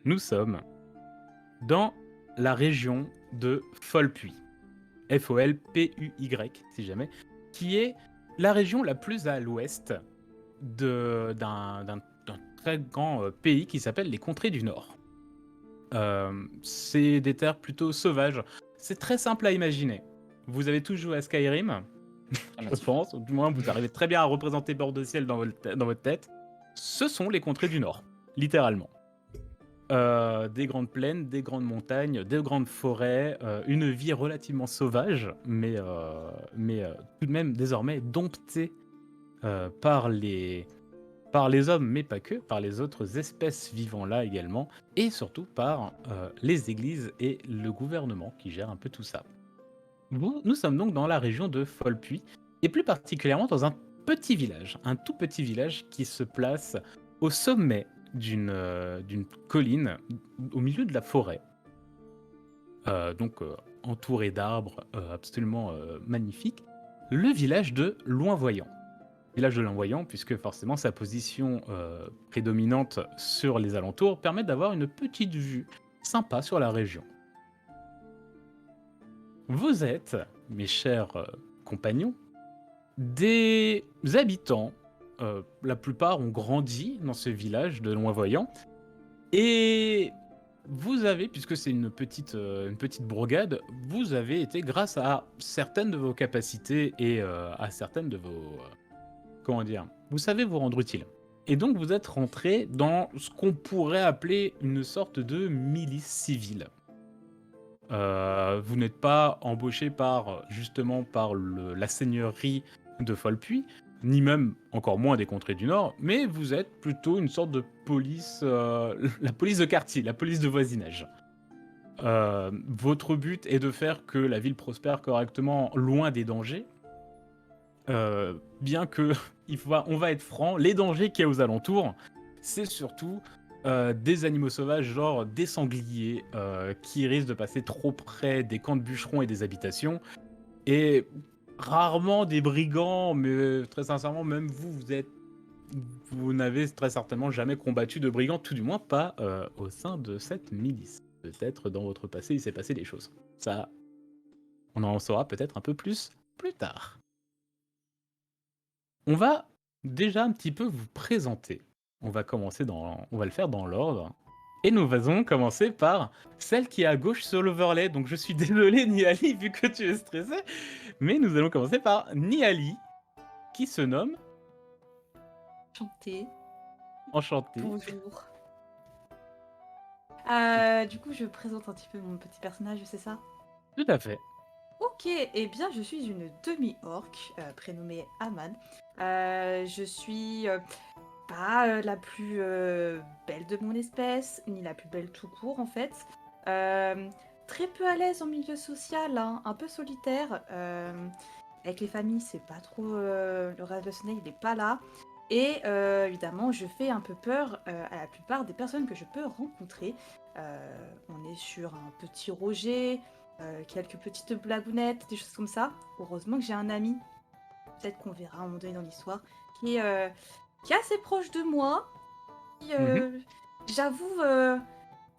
Nous sommes dans la région de Folpuy, Folpuy si jamais, qui est la région la plus à l'ouest d'un très grand pays qui s'appelle les Contrées du Nord. C'est des terres plutôt sauvages. C'est très simple à imaginer. Vous avez tous joué à Skyrim, Ah, bien je sûr. pense, ou du moins vous arrivez très bien à représenter Bord de Ciel dans votre tête. Ce sont les Contrées du Nord, littéralement. Des grandes plaines, des grandes montagnes, des grandes forêts, une vie relativement sauvage, mais tout de même désormais domptée, par les hommes, mais pas que, par les autres espèces vivant là également, et surtout par, les églises et le gouvernement qui gèrent un peu tout ça. Nous sommes donc dans la région de Folpuy, et plus particulièrement dans un petit village, un tout petit village qui se place au sommet d'une colline, au milieu de la forêt, entouré d'arbres, absolument, magnifiques, le village de Loinvoyant. Village de Loinvoyant puisque forcément sa position, prédominante sur les alentours permet d'avoir une petite vue sympa sur la région. Vous êtes, mes chers, compagnons, des habitants, la plupart ont grandi dans ce village de Loinvoyant et vous avez, puisque c'est une petite bourgade, vous avez été grâce à certaines de vos capacités et à certaines de vos, comment dire? Vous savez vous rendre utile. Et donc vous êtes rentrés dans ce qu'on pourrait appeler une sorte de milice civile. Vous n'êtes pas embauché par, justement, par la seigneurie de Folpuy, ni même encore moins des contrées du Nord, mais vous êtes plutôt une sorte de police, la police de quartier, la police de voisinage. Votre but est de faire que la ville prospère correctement, loin des dangers. Bien que on va être franc, les dangers qu'il y a aux alentours, c'est surtout des animaux sauvages, genre des sangliers qui risquent de passer trop près des camps de bûcherons et des habitations, et rarement des brigands, mais très sincèrement, même vous n'avez très certainement jamais combattu de brigands, tout du moins pas au sein de cette milice. Peut-être dans votre passé, il s'est passé des choses. Ça, on en saura peut-être un peu plus tard. On va déjà un petit peu vous présenter. On va le faire dans l'ordre. Et nous allons commencer par celle qui est à gauche sur l'overlay. Donc je suis désolé Niali vu que tu es stressé. Mais nous allons commencer par Niali qui se nomme Chanter. Enchanté. Bonjour. Du coup, je présente un petit peu mon petit personnage, c'est ça? Tout à fait. Ok, eh bien, je suis une demi-orque prénommée Aman. Je suis pas la plus belle de mon espèce, ni la plus belle tout court en fait. Très peu à l'aise en milieu social, hein, un peu solitaire. Avec les familles, c'est pas trop le relationnel, il est pas là. Et évidemment, je fais un peu peur à la plupart des personnes que je peux rencontrer. On est sur un petit Roger, quelques petites blagounettes, des choses comme ça. Heureusement que j'ai un ami, peut-être qu'on verra à un moment donné dans l'histoire, qui est assez proche de moi. Qui, Mhm. j'avoue,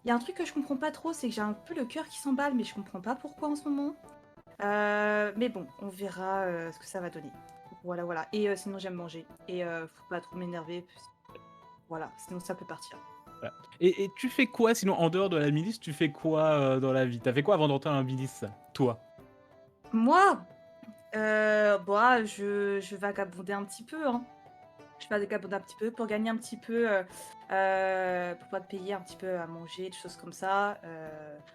il y a un truc que je comprends pas trop, c'est que j'ai un peu le cœur qui s'emballe, mais je comprends pas pourquoi en ce moment. Mais bon, on verra ce que ça va donner. Voilà, voilà. Et sinon, j'aime manger. Et faut pas trop m'énerver. Voilà, sinon ça peut partir. Voilà. Et tu fais quoi sinon en dehors de la milice? Tu fais quoi dans la vie? T'as fait quoi avant d'entrer dans la milice, toi? Moi, je vagabondais un petit peu, hein. Je vagabondais un petit peu pour gagner un petit peu, pour pouvoir te payer un petit peu à manger, des choses comme ça,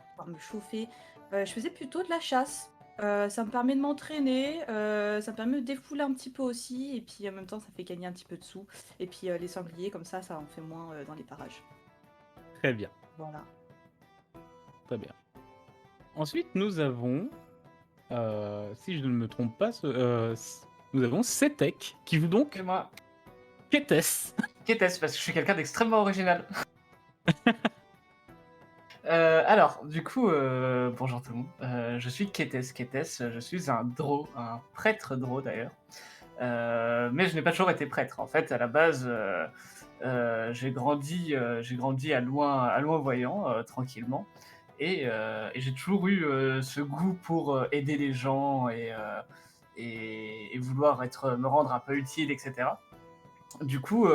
pouvoir me chauffer. Je faisais plutôt de la chasse. Ça me permet de m'entraîner, ça me permet de défouler un petit peu aussi, et puis en même temps, ça fait gagner un petit peu de sous. Et puis les sangliers, comme ça en fait moins dans les parages. Très bien, Voilà. très bien. Ensuite, nous avons, si je ne me trompe pas, nous avons Setek qui joue donc Et moi, Ketes. Kétès, parce que je suis quelqu'un d'extrêmement original. Alors, du coup, bonjour tout le monde. Je suis Kétès. Kétès, je suis un draw, un prêtre draw d'ailleurs. Mais je n'ai pas toujours été prêtre. En fait, à la base, j'ai grandi à loin voyant, tranquillement. Et j'ai toujours eu ce goût pour aider les gens et vouloir me rendre un peu utile, etc. Du coup,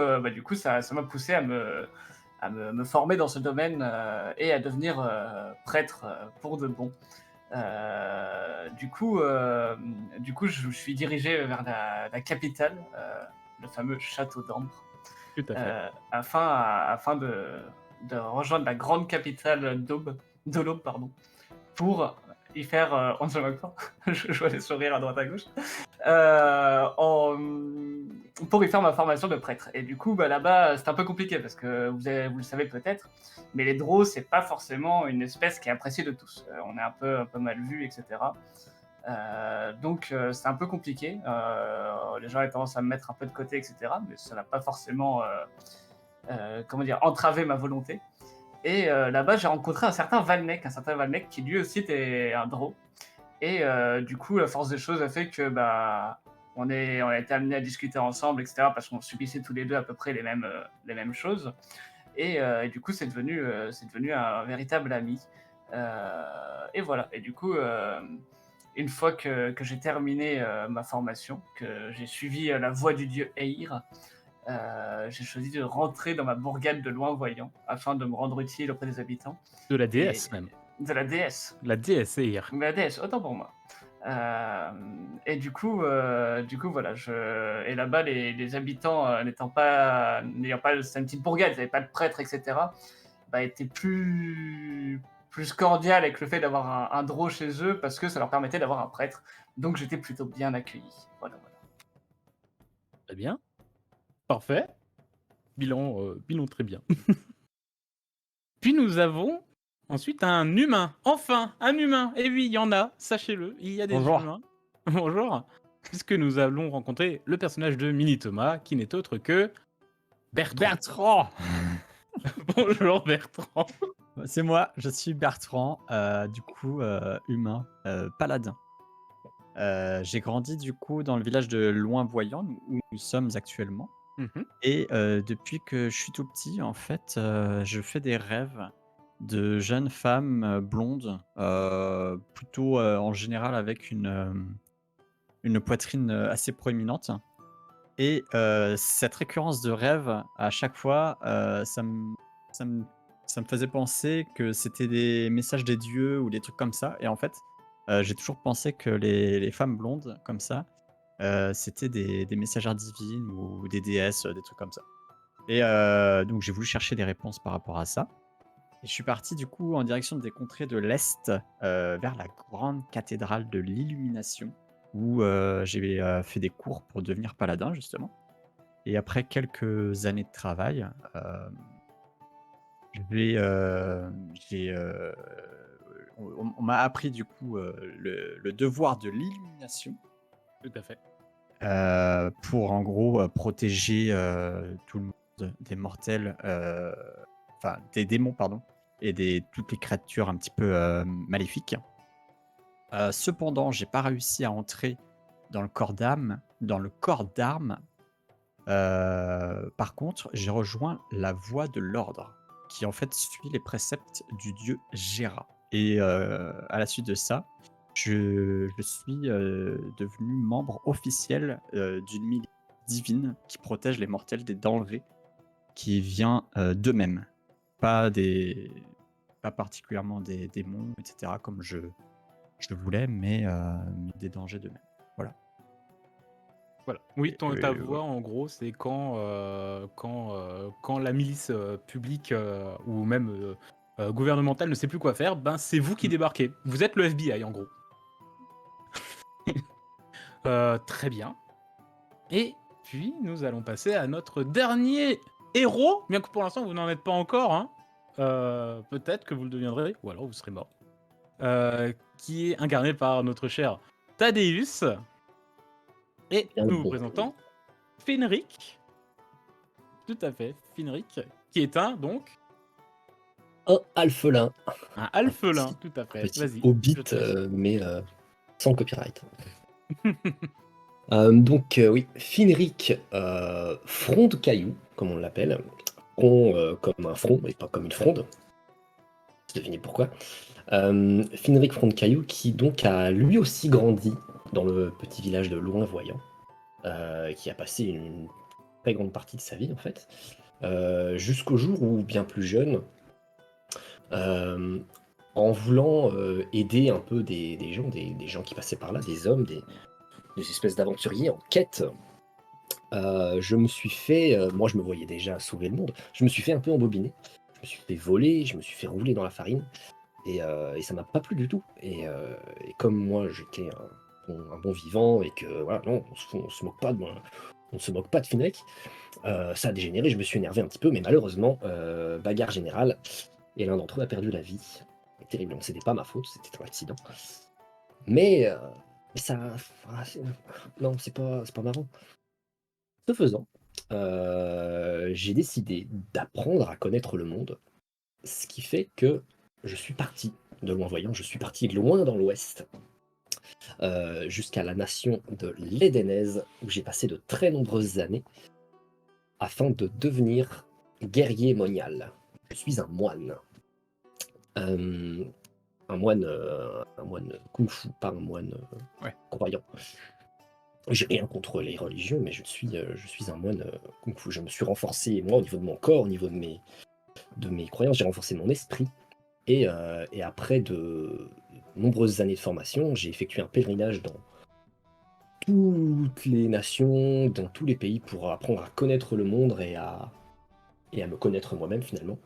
ça m'a poussé me former dans ce domaine et à devenir prêtre pour de bon. Du coup, je suis dirigé vers la capitale, le fameux château d'Ambre, Tout à fait. afin de rejoindre la grande capitale d'Aube, pardon, pour y faire, on se moque pas, je vois les sourires à droite à gauche, euh, en- pour y faire ma formation de prêtre. Et du coup, bah, là-bas, c'est un peu compliqué parce que vous le savez peut-être, mais les drôs, c'est pas forcément une espèce qui est appréciée de tous. On est un peu mal vu, etc. C'est un peu compliqué. Les gens ont tendance à me mettre un peu de côté, etc. Mais ça n'a pas forcément, comment dire, entravé ma volonté. Et là-bas, j'ai rencontré un certain Valnek qui lui aussi était un draw. Et du coup, la force des choses a fait que bah, on a été amenés à discuter ensemble, etc. Parce qu'on subissait tous les deux à peu près les mêmes choses. Et du coup, c'est devenu un véritable ami. Et voilà. Et du coup, une fois que j'ai terminé ma formation, que j'ai suivi la voie du dieu Eir, j'ai choisi de rentrer dans ma bourgade de Loin-Voyant afin de me rendre utile auprès des habitants. De la Et déesse même. de la déesse. La déesse Eir. La déesse, autant pour moi. Du coup, voilà. Et là-bas, les habitants, n'ayant pas, c'est une petite bourgade, ils n'avaient pas de prêtre, etc., bah, étaient plus cordial avec le fait d'avoir un draw chez eux parce que ça leur permettait d'avoir un prêtre. Donc j'étais plutôt bien accueilli. Voilà, voilà. Très bien. Parfait. Bilan très bien. Puis nous avons ensuite un humain. Enfin, un humain. Et oui, il y en a, sachez-le, il y a des Bonjour. humains. Bonjour. Puisque nous allons rencontrer le personnage de Mini Thomas, qui n'est autre que Bertrand. Bertrand. Bonjour Bertrand. C'est moi, je suis Bertrand, du coup humain, paladin. J'ai grandi du coup dans le village de Loin-Voyant, où nous sommes actuellement. Mhm. Et depuis que je suis tout petit, en fait, je fais des rêves de jeunes femmes blondes, plutôt en général avec une poitrine assez proéminente. Et cette récurrence de rêve, à chaque fois, ça me ça me faisait penser que c'était des messages des dieux ou des trucs comme ça. Et en fait, j'ai toujours pensé que les femmes blondes comme ça, c'était des messagères divines ou des déesses, des trucs comme ça. Et donc j'ai voulu chercher des réponses par rapport à ça. Et je suis parti du coup en direction des contrées de l'Est, vers la grande cathédrale de l'Illumination, où j'ai fait des cours pour devenir paladin justement. Et après quelques années de travail, je vais, j'ai, on m'a appris du coup le devoir de l'illumination, Tout à fait. pour en gros protéger tout le monde des mortels, enfin des démons, pardon, et toutes les créatures un petit peu maléfiques. Cependant, j'ai pas réussi à entrer dans le corps d'armes. Par contre, j'ai rejoint la voie de l'ordre, qui en fait suit les préceptes du dieu Gera. Et à la suite de ça, je suis devenu membre officiel d'une milice divine qui protège les mortels des dangers qui vient d'eux-mêmes. Pas particulièrement des démons, etc., comme je le voulais, mais des dangers d'eux-mêmes. Voilà. Voilà. Oui, ta Ouais. voix, en gros, c'est quand la milice publique ou même gouvernementale ne sait plus quoi faire, ben c'est vous qui débarquez. Vous êtes le FBI, en gros. Très bien. Et puis, nous allons passer à notre dernier héros, bien que pour l'instant, vous n'en êtes pas encore. Hein. Peut-être que vous le deviendrez, ou alors vous serez mort. Qui est incarné par notre cher Thaddeus. Et Bien nous vous bon. présentons Finric. Tout à fait, Finric, qui est donc, Un alphelin, un alphelin, tout à un fait. petit Vas-y, hobbit, je te laisse. mais sans copyright. Oui, Finric Fronde Caillou, comme on l'appelle. Front comme un front et pas comme une fronde. Devinez pourquoi. Finric Fronde Caillou qui donc a lui aussi grandi dans le petit village de Loin-Voyant, qui a passé une très grande partie de sa vie en fait, jusqu'au jour où, bien plus jeune, euh, en voulant aider un peu des gens qui passaient par là, des hommes, des espèces d'aventuriers en quête. Je me suis fait, moi je me voyais déjà sauver le monde, je me suis fait un peu embobiner, je me suis fait voler, je me suis fait rouler dans la farine, et ça m'a pas plu du tout. Et comme moi j'étais un bon vivant, et que voilà, non, on se moque pas de moi, on ne se moque pas de Finrek, ça a dégénéré, je me suis énervé un petit peu, mais malheureusement, bagarre générale, et l'un d'entre eux a perdu la vie. Terriblement, c'était pas ma faute, c'était un accident. Mais ça. Non, c'est pas marrant. Ce faisant, j'ai décidé d'apprendre à connaître le monde, ce qui fait que je suis parti de Loin-Voyant, je suis parti loin dans l'ouest, jusqu'à la nation de l'Édenèse, où j'ai passé de très nombreuses années afin de devenir guerrier monial. Je suis un moine. Euh, un moine kung-fu, pas un moine Ouais. croyant. J'ai rien contre les religions, mais je suis un moine kung-fu. Je me suis renforcé, moi, au niveau de mon corps, au niveau de mes croyances, j'ai renforcé mon esprit. Et après de nombreuses années de formation, j'ai effectué un pèlerinage dans toutes les nations, dans tous les pays, pour apprendre à connaître le monde et à me connaître moi-même, finalement.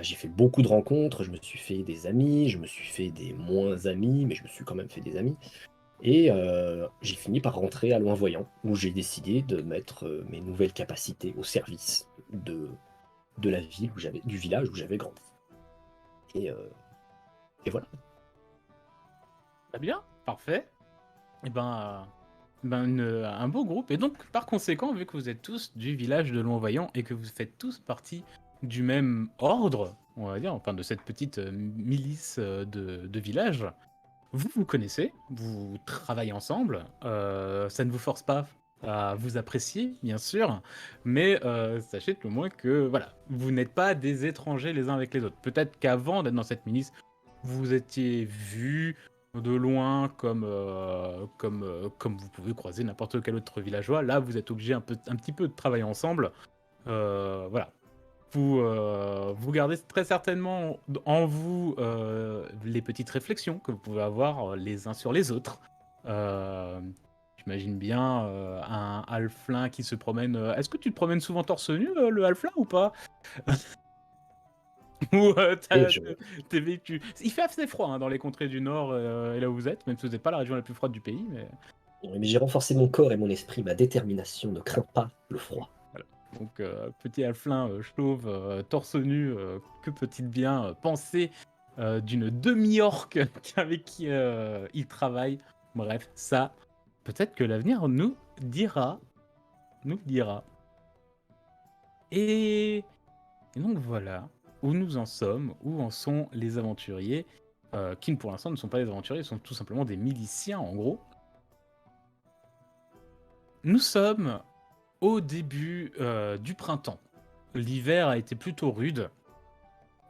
J'ai fait beaucoup de rencontres, je me suis fait des amis, je me suis fait des moins amis, mais je me suis quand même fait des amis. Et j'ai fini par rentrer à Loin-Voyant, où j'ai décidé de mettre mes nouvelles capacités au service de la ville du village où j'avais grandi. Et, euh, et voilà. Très bien, parfait. Et un beau groupe. Et donc, par conséquent, vu que vous êtes tous du village de Loin-Voyant et que vous faites tous partie du même ordre, on va dire, enfin de cette petite milice de village, vous vous connaissez, vous travaillez ensemble, ça ne vous force pas à vous apprécier, bien sûr, mais sachez tout le moins que voilà, vous n'êtes pas des étrangers les uns avec les autres. Peut-être qu'avant d'être dans cette milice, vous étiez vus de loin comme vous pouvez croiser n'importe quel autre villageois. Là, vous êtes obligés un petit peu de travailler ensemble. Voilà. Vous gardez très certainement en vous les petites réflexions que vous pouvez avoir les uns sur les autres. J'imagine bien un halflin qui se promène. Est-ce que tu te promènes souvent torse nu, le halflin, ou pas? Ou Et je- t'es vécu. Il fait assez froid hein, dans les contrées du Nord et là où vous êtes, même si vous n'êtes pas la région la plus froide du pays. mais j'ai renforcé mon corps et mon esprit, ma détermination ne craint pas le froid. Voilà. Donc, petit halflin chauve, torse nu, que peut-il bien penser d'une demi-orque avec qui il travaille? Bref, ça, peut-être que l'avenir nous dira. Nous le dira. Et donc voilà où nous en sommes, où en sont les aventuriers, qui pour l'instant ne sont pas des aventuriers, ils sont tout simplement des miliciens en gros. Nous sommes au début du printemps. L'hiver a été plutôt rude,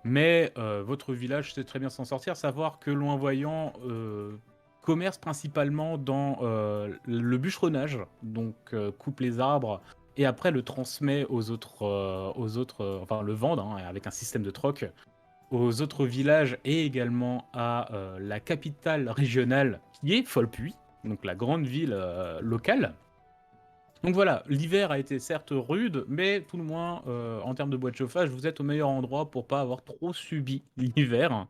mais votre village sait très bien s'en sortir. Savoir que Loin-Voyant commerce principalement dans le bûcheronnage, donc coupe les arbres et après le transmet aux autres, enfin le vendre hein, avec un système de troc aux autres villages et également à la capitale régionale qui est Folpuy, donc la grande ville locale. Donc voilà, l'hiver a été certes rude, mais tout le moins, en termes de bois de chauffage, vous êtes au meilleur endroit pour pas avoir trop subi l'hiver.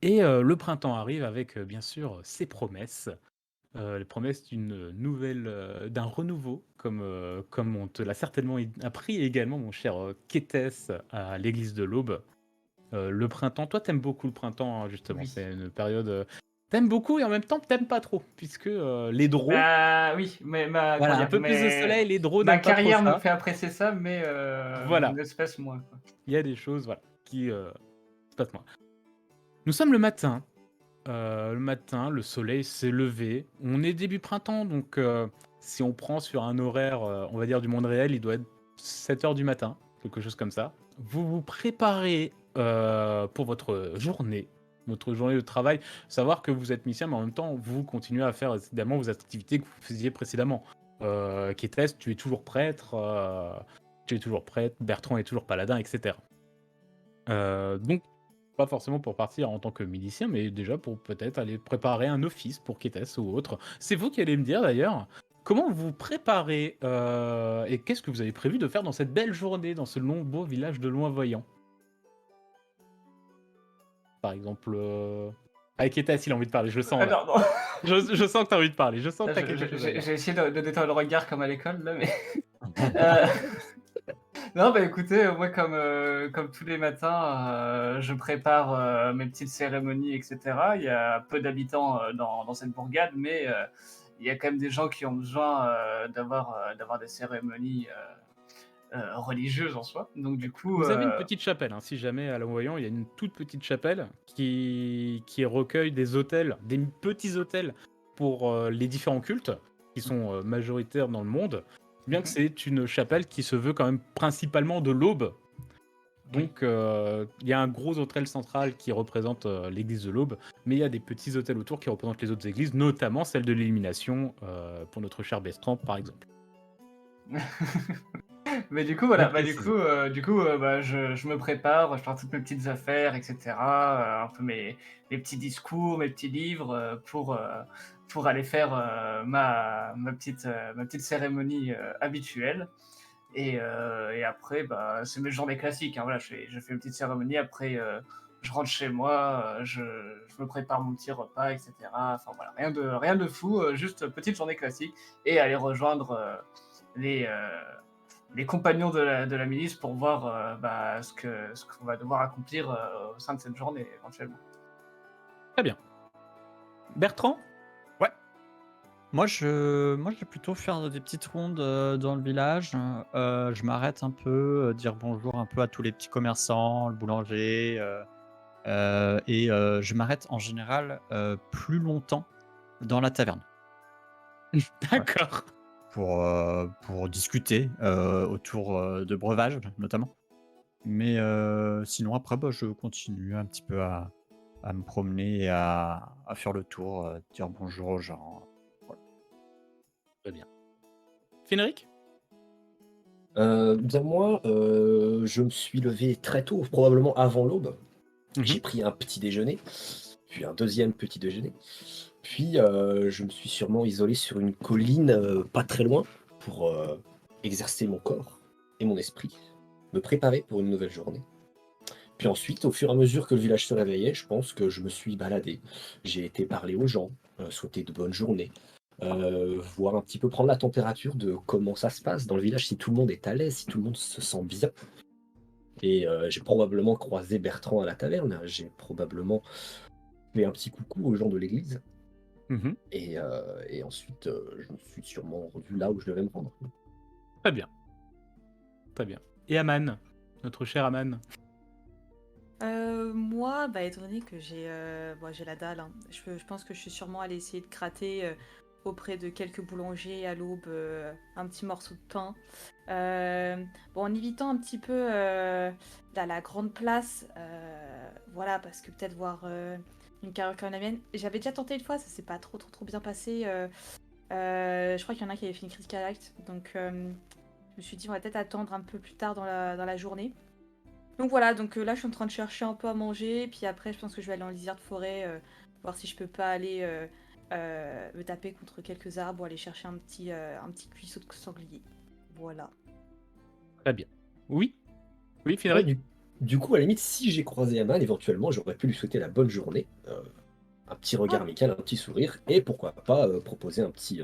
Et le printemps arrive avec, bien sûr, ses promesses. Les promesses d'un renouveau, comme on te l'a certainement appris également, mon cher Kétès, à l'église de l'Aube. Le printemps, toi t'aimes beaucoup le printemps, hein, justement. Oui. C'est une période. T'aimes beaucoup et en même temps t'aimes pas trop, puisque les drôles. Bah oui, mais comment Voilà, un dire, peu plus de soleil, les drôles ma n'aiment pas trop carrière me ça. fait apprécier ça, mais Voilà, mon espèce moins, quoi. il y a des choses voilà, qui se passent moins. Nous sommes le matin le matin, le soleil s'est levé. On est début printemps, donc si on prend sur un horaire, on va dire du monde réel, il doit être 7 h du matin, quelque chose comme ça. Vous vous préparez pour votre journée de travail. Savoir que vous êtes musicien, mais en même temps, vous continuez à faire évidemment vos activités que vous faisiez précédemment. Kétès, tu es toujours prêtre, Bertrand est toujours paladin, etc. Donc, pas forcément pour partir en tant que milicien, mais déjà pour peut-être aller préparer un office pour Kétès ou autre. C'est vous qui allez me dire d'ailleurs, comment vous préparez et qu'est-ce que vous avez prévu de faire dans cette belle journée, dans ce long beau village de Loinvoyant? Par exemple, avec Kétès, il a envie de parler, je le sens là. Non, non. Je sens que tu as envie de parler, je sens que tu as Là, quelque chose à dire. j'ai essayé de détendre le regard comme à l'école, là, mais. Euh, Non, bah écoutez, moi, comme tous les matins, je prépare mes petites cérémonies, etc. Il y a peu d'habitants dans cette bourgade, mais il y a quand même des gens qui ont besoin d'avoir des cérémonies religieuses en soi. Donc, du coup, Vous avez une petite chapelle, hein, si jamais à Loinvoyant, il y a une toute petite chapelle qui recueille des autels, des petits autels pour les différents cultes qui sont majoritaires dans le monde, bien que c'est une chapelle qui se veut quand même principalement de l'Aube. Donc il y a un gros autel central qui représente l'église de l'Aube, mais il y a des petits autels autour qui représentent les autres églises, notamment celle de l'Illumination pour notre cher Bertrand par exemple. Mais du coup, voilà, Bien précisé. je me prépare, je prends toutes mes petites affaires, etc. Un peu mes petits discours, mes petits livres pour aller faire ma petite cérémonie habituelle. Et après, bah, c'est mes journées classiques, hein, voilà, je fais une petite cérémonie, après je rentre chez moi, je me prépare mon petit repas, etc. Enfin voilà, rien de fou, juste petite journée classique et aller rejoindre les, euh, les compagnons de la milice pour voir bah, ce qu'on va devoir accomplir au sein de cette journée éventuellement. Très bien. Bertrand? Moi, je vais plutôt faire des petites rondes, dans le village. Je m'arrête un peu, dire bonjour un peu à tous les petits commerçants, le boulanger, et je m'arrête en général, plus longtemps dans la taverne. Voilà. D'accord. Pour discuter, autour, de breuvages notamment. Mais sinon après, bah, je continue un petit peu à me promener et à faire le tour, dire bonjour aux gens. Voilà. Très bien. Finric? Bien moi, je me suis levé très tôt, probablement avant l'aube. J'ai pris un petit déjeuner, puis un deuxième petit déjeuner. Puis je me suis sûrement isolé sur une colline pas très loin pour exercer mon corps et mon esprit, me préparer pour une nouvelle journée. Puis ensuite, au fur et à mesure que le village se réveillait, je pense que je me suis baladé. J'ai été parler aux gens, souhaiter de bonnes journées, voir un petit peu prendre la température de comment ça se passe dans le village, si tout le monde est à l'aise, si tout le monde se sent bien. Et j'ai probablement croisé Bertrand à la taverne, j'ai probablement fait un petit coucou aux gens de l'église. Et ensuite, je me suis sûrement rendu là où je devais me rendre. Très bien. Très bien. Et Aman? Notre cher Aman? Moi, bah, étant donné que j'ai la dalle, hein, je pense que je suis sûrement allée essayer de gratter auprès de quelques boulangers à l'aube un petit morceau de pain. Bon, en évitant un petit peu la grande place, voilà, parce que peut-être voir une carrure comme la mienne. J'avais déjà tenté une fois, ça s'est pas trop bien passé. Je crois qu'il y en a qui avaient fait une critique à l'acte, donc je me suis dit on va peut-être attendre un peu plus tard dans la journée. Donc voilà, donc là je suis en train de chercher un peu à manger, puis après je pense que je vais aller en lisière de forêt, voir si je peux pas aller me taper contre quelques arbres ou aller chercher un petit cuisseau de sanglier. Voilà. Très bien. Oui? Oui, Ouais, Finric? du coup, à la limite, si j'ai croisé Aman, éventuellement, j'aurais pu lui souhaiter la bonne journée, un petit regard amical, un petit sourire, et pourquoi pas proposer un petit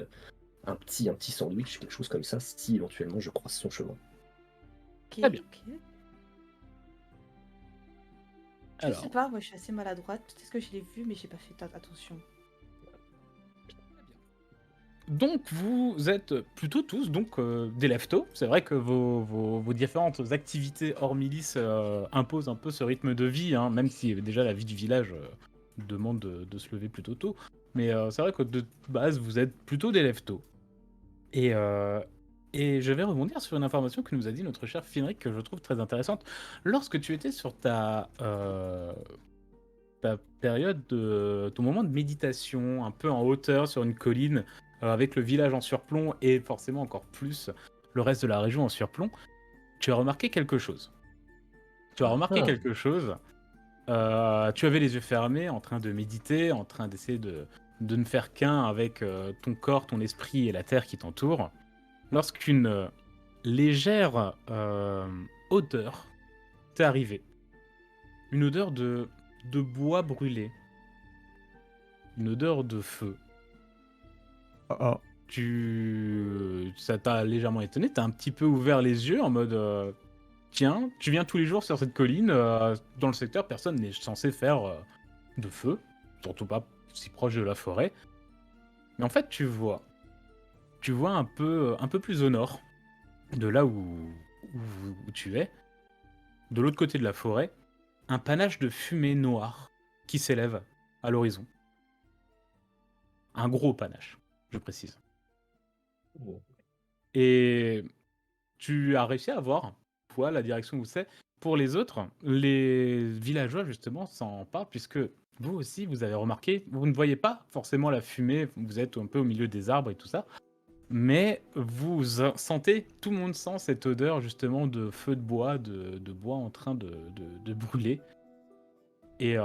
sandwich, quelque chose comme ça, si éventuellement je croise son chemin. Ok, Très bien. ok. Je sais Alors, pas, moi je suis assez maladroite. Peut-être que je l'ai vu, mais j'ai pas fait attention. donc vous êtes plutôt tous donc des leftos. C'est vrai que vos différentes activités hors milice imposent un peu ce rythme de vie, hein, même si déjà la vie du village demande de se lever plutôt tôt. Mais c'est vrai que de base, vous êtes plutôt des lève-tôt. Et, et je vais rebondir sur une information que nous a dit notre cher Finric que je trouve très intéressante. Lorsque tu étais sur ta période ton moment de méditation, un peu en hauteur sur une colline, avec le village en surplomb et forcément encore plus le reste de la région en surplomb, tu as remarqué quelque chose. Tu as remarqué Ah. quelque chose. Tu avais les yeux fermés, en train de méditer, en train d'essayer de ne faire qu'un avec ton corps, ton esprit et la terre qui t'entoure, lorsqu'une légère odeur t'est arrivée. Une odeur de bois brûlé. Une odeur de feu. Oh, oh. Ça t'a légèrement étonné, t'as un petit peu ouvert les yeux en mode tiens, tu viens tous les jours sur cette colline, dans le secteur, personne n'est censé faire de feu, surtout pas si proche de la forêt. Mais en fait, tu vois un peu plus au nord, de là où tu es, de l'autre côté de la forêt, un panache de fumée noire qui s'élève à l'horizon. Un gros panache, je précise. Et tu as réussi à voir, toi, la direction où c'est. Pour les autres, les villageois, justement, s'en parlent, puisque vous aussi, vous avez remarqué, vous ne voyez pas forcément la fumée, vous êtes un peu au milieu des arbres et tout ça, mais vous sentez, tout le monde sent cette odeur, justement, de feu de bois, de bois en train de brûler. Et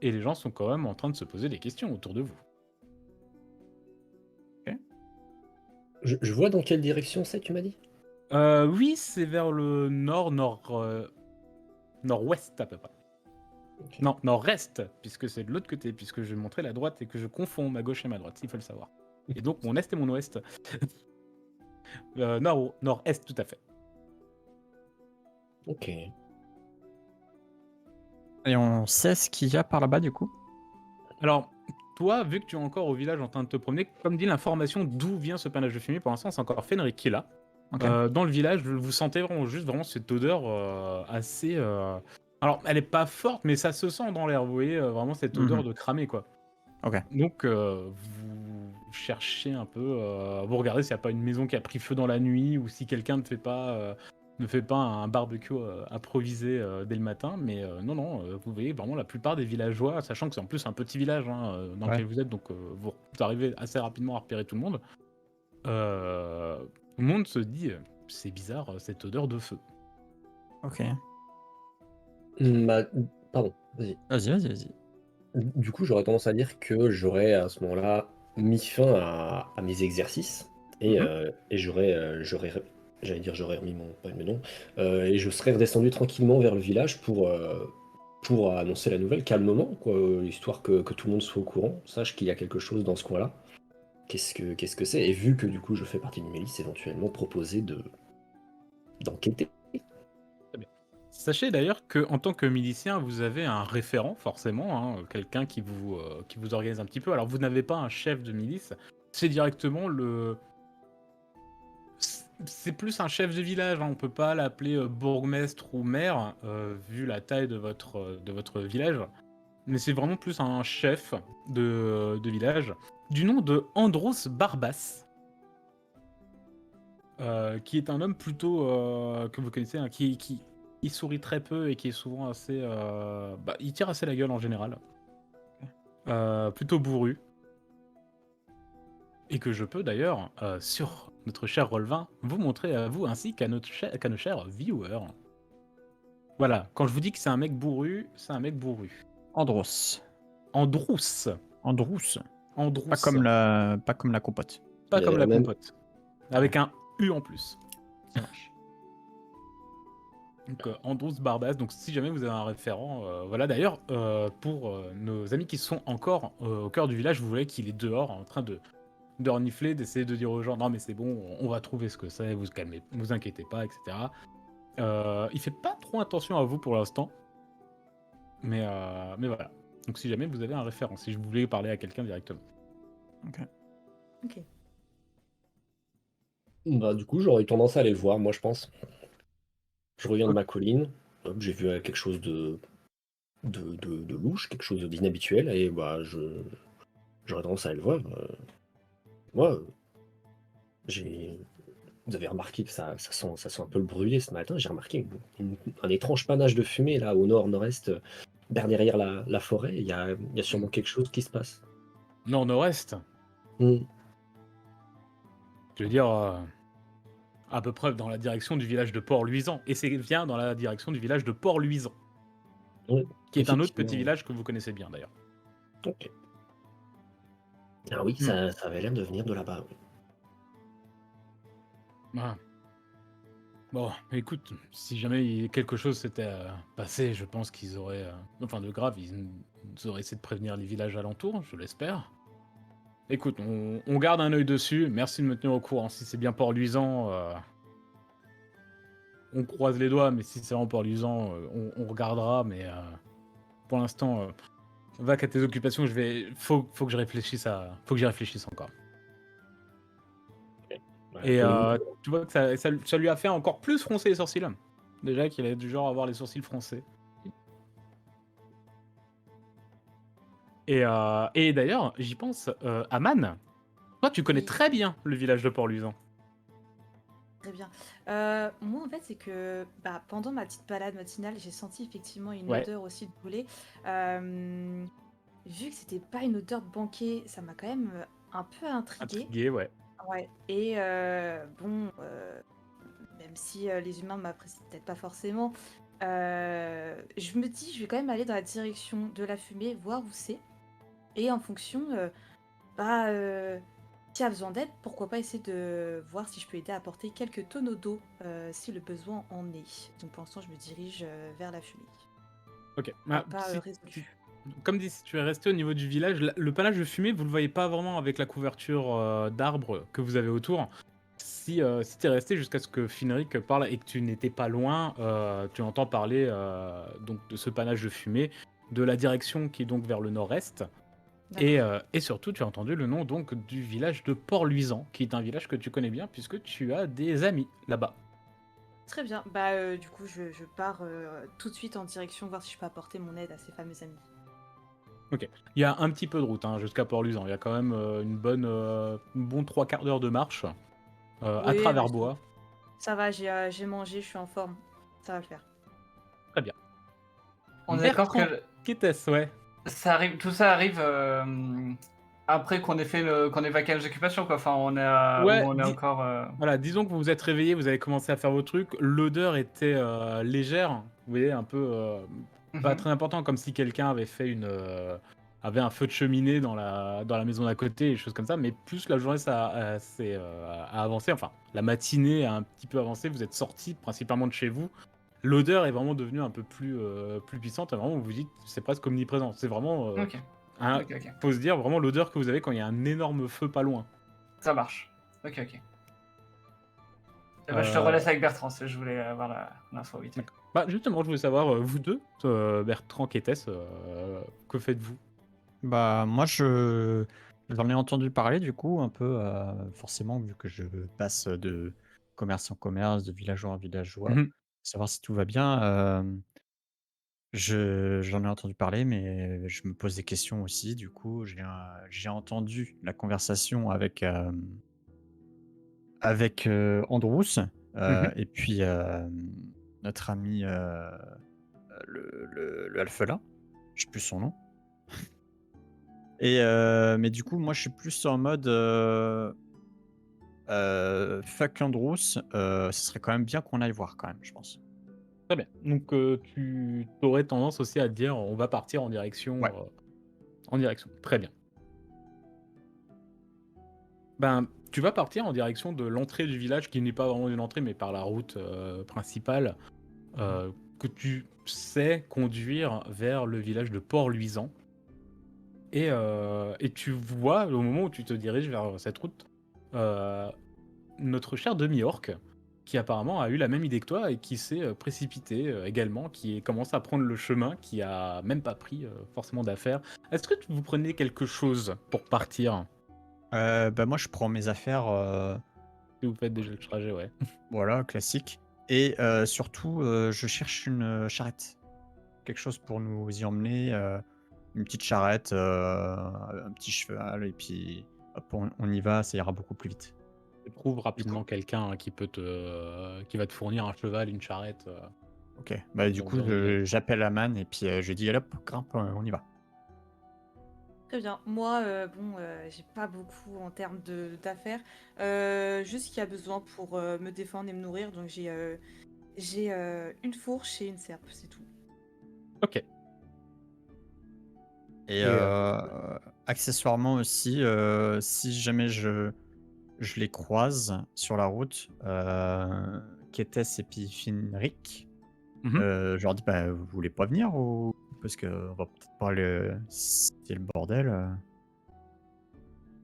les gens sont quand même en train de se poser des questions autour de vous. Je vois dans quelle direction c'est, tu m'as dit? Oui, c'est vers le nord-ouest à peu près. Ok. Non, nord-est, puisque c'est de l'autre côté, puisque je vais montrer la droite et que je confonds ma gauche et ma droite, s'il faut le savoir. Et donc mon est et mon ouest. Nord-est, tout à fait. Ok. Et on sait ce qu'il y a par là-bas du coup? Alors, toi, vu que tu es encore au village en train de te promener, comme dit l'information d'où vient ce panache de fumée, pour l'instant, c'est encore Fenric qui est là. Ok. Dans le village, vous sentez vraiment cette odeur assez. Alors, elle est pas forte, mais ça se sent dans l'air. Vous voyez vraiment cette odeur de cramé, quoi. Ok. Donc, vous cherchez un peu, vous regardez s'il n'y a pas une maison qui a pris feu dans la nuit ou si quelqu'un ne fait pas un barbecue improvisé dès le matin. Mais non, vous voyez vraiment la plupart des villageois, sachant que c'est en plus un petit village dans lequel vous êtes, donc vous arrivez assez rapidement à repérer tout le monde. Tout le monde se dit, c'est bizarre cette odeur de feu. Ok. Bah, pardon, vas-y. Vas-y. Du coup, j'aurais tendance à dire que j'aurais à ce moment-là mis fin à mes exercices et, j'aurais remis mon pas mes noms, et je serais redescendu tranquillement vers le village pour annoncer la nouvelle calmement, quoi, histoire que tout le monde soit au courant, sache qu'il y a quelque chose dans ce coin-là. Qu'est-ce que c'est? Et vu que du coup je fais partie d'une milice, éventuellement proposer d'enquêter. Sachez d'ailleurs qu'en tant que milicien, vous avez un référent, forcément, quelqu'un qui vous organise un petit peu. Alors, vous n'avez pas un chef de milice, c'est directement c'est plus un chef de village, on ne peut pas l'appeler bourgmestre ou maire, vu la taille de votre village. Mais c'est vraiment plus un chef de village, du nom de Andros Barbas, qui est un homme plutôt que vous connaissez, qui il sourit très peu et qui est souvent assez... il tire assez la gueule en général. Plutôt bourru. Et que je peux d'ailleurs, sur notre cher Rolvin, vous montrer à vous ainsi qu'à nos chers viewers. Voilà, quand je vous dis que c'est un mec bourru, c'est un mec bourru. Andros. Androusse. Androusse. Androusse. Pas comme la compote. Pas Il y comme avait la la même. compote. Avec un U en plus. Ça marche. Donc Andros Barbas, donc si jamais vous avez un référent, voilà d'ailleurs, pour nos amis qui sont encore au cœur du village, vous voyez qu'il est dehors en train de renifler, d'essayer de dire aux gens non mais c'est bon, on va trouver ce que c'est, vous calmez, vous inquiétez pas, etc. Il fait pas trop attention à vous pour l'instant, mais voilà. Donc si jamais vous avez un référent, si je voulais parler à quelqu'un directement. Ok. Bah, du coup, j'aurais eu tendance à aller le voir, moi, je pense. Je reviens de ma colline. Hop, j'ai vu quelque chose de louche, quelque chose d'inhabituel, et bah, j'aurais tendance à aller le voir. Moi, j'ai, vous avez remarqué que ça sent un peu le brûlé ce matin. J'ai remarqué un étrange panache de fumée là au nord-nord-est, derrière la forêt. Il y a sûrement quelque chose qui se passe. Nord-nord-est, Hmm. je veux dire, à peu près dans la direction du village de Port-Luisant. Et c'est bien dans la direction du village de Port-Luisant, Ouais, qui est un autre petit effectivement. village que vous connaissez bien d'ailleurs. Ok. Ah oui, Hmm. ça avait l'air de venir de là-bas. Oui. Ah. Bon, écoute, si jamais quelque chose s'était passé, je pense qu'ils auraient... enfin, de grave, ils auraient essayé de prévenir les villages alentours, je l'espère. Écoute, on garde un œil dessus. Merci de me tenir au courant. Si c'est bien Port-Luisant, on croise les doigts, mais si c'est vraiment Port-Luisant, on regardera. Mais pour l'instant, va qu'à tes occupations. Faut que je réfléchisse faut que j'y réfléchisse encore. Voilà, Et pour le moment, tu vois que ça lui a fait encore plus froncer les sourcils. Déjà qu'il est du genre à avoir les sourcils froncés. Et d'ailleurs, j'y pense, Aman, toi tu connais Oui. très bien le village de Port-Luisant. Très bien. Moi, en fait, c'est que pendant ma petite balade matinale, j'ai senti effectivement une Ouais, odeur aussi de brûlé. Euh, Vu que c'était pas une odeur de banquet, ça m'a quand même un peu intriguée. intrigué, ouais. Ouais. Et bon, même si les humains m'apprécient peut-être pas forcément, je me dis, je vais quand même aller dans la direction de la fumée, voir où c'est. Et en fonction, bah, s'il y a besoin d'aide, pourquoi pas essayer de voir si je peux aider à apporter quelques tonneaux d'eau si le besoin en est. Donc pour l'instant, je me dirige vers la fumée. Ok. Pas Si, résolu. comme dit, si tu es resté au niveau du village, le panache de fumée, vous le voyez pas vraiment avec la couverture d'arbres que vous avez autour. Si tu es resté jusqu'à ce que Finric parle et que tu n'étais pas loin, tu entends parler donc de ce panache de fumée, de la direction qui est donc vers le nord-est. D'accord. Et surtout, tu as entendu le nom donc du village de Port-Luisant, qui est un village que tu connais bien puisque tu as des amis là-bas. Très bien. Du coup, je pars tout de suite en direction voir si je peux apporter mon aide à ces fameux amis. Ok. Il y a un petit peu de route jusqu'à Port-Luisant. Il y a quand même un bon 3/4 d'heure de marche à Oui, travers ça, bois. ça va, j'ai mangé, je suis en forme. Ça va le faire. Très bien. On est d'accord Bertrand que Quétès, ouais. tout ça arrive après qu'on ait vaqué à nos occupations, quoi. Enfin, Ouais, on est encore. voilà, disons que vous vous êtes réveillé, vous avez commencé à faire vos trucs. L'odeur était légère, vous voyez, un peu pas Mhm. très important, comme si quelqu'un avait fait avait un feu de cheminée dans la maison d'à côté, et des choses comme ça. Mais plus la journée a avancé, enfin la matinée a un petit peu avancé. Vous êtes sorti principalement de chez vous. L'odeur est vraiment devenue un peu plus puissante. Et vraiment, vous vous dites, c'est presque omniprésent. C'est vraiment, Ok, ok. faut se dire vraiment l'odeur que vous avez quand il y a un énorme feu pas loin. Ça marche. Ok. Eh ben, je te Euh, relaisse avec Bertrand, je voulais avoir l'info vite fait. D'accord. Bah justement, je voulais savoir, vous deux, Bertrand Quétès, que faites-vous? Bah, moi, j'en ai entendu parler, du coup, un peu, forcément, vu que je passe de commerce en commerce, de villageois en villageois, Mhm. savoir si tout va bien. J'en ai entendu parler, mais je me pose des questions aussi. Du coup, j'ai entendu la conversation avec Androusse, Mhm. et puis, notre ami, le alphelin, je sais plus son nom. Et mais du coup, moi, je suis plus en mode, fuck Androusse, ce serait quand même bien qu'on aille voir quand même, je pense. Très bien. Donc, tu aurais tendance aussi à te dire, on va partir Ouais. en direction. Très bien. Ben, tu vas partir en direction de l'entrée du village, qui n'est pas vraiment une entrée, mais par la route principale, que tu sais conduire vers le village de Port-Luisant. Et tu vois, au moment où tu te diriges vers cette route, euh, notre cher demi-orc, qui apparemment a eu la même idée que toi et qui s'est précipité également, qui commence à prendre le chemin, qui a même pas pris forcément d'affaires. Est-ce que vous prenez quelque chose pour partir Bah, moi, je prends mes affaires, si vous faites déjà le trajet, ouais. voilà, classique, et surtout, je cherche une, charrette. quelque chose pour nous y emmener, une petite charrette, un petit cheval et puis hop, on y va, ça ira beaucoup plus vite. Tu trouves Du rapidement coup quelqu'un qui va te fournir un cheval, une charrette. OK. Bah, du Pour coup, vous emmener. j'appelle Aman et puis, je lui dis: «Allez hop, grimpe, on y va». Très bien. Moi, bon, j'ai pas beaucoup en termes d'affaires. Juste qu'il y a besoin pour me défendre et me nourrir. Donc j'ai une fourche et une serpe, c'est tout. Ok. Et Et accessoirement aussi, si jamais je les croise sur la route, Kétès et puis Finric, mhm. je leur dis: «Bah, vous voulez pas venir ou parce qu'on va peut-être pas c'est le bordel,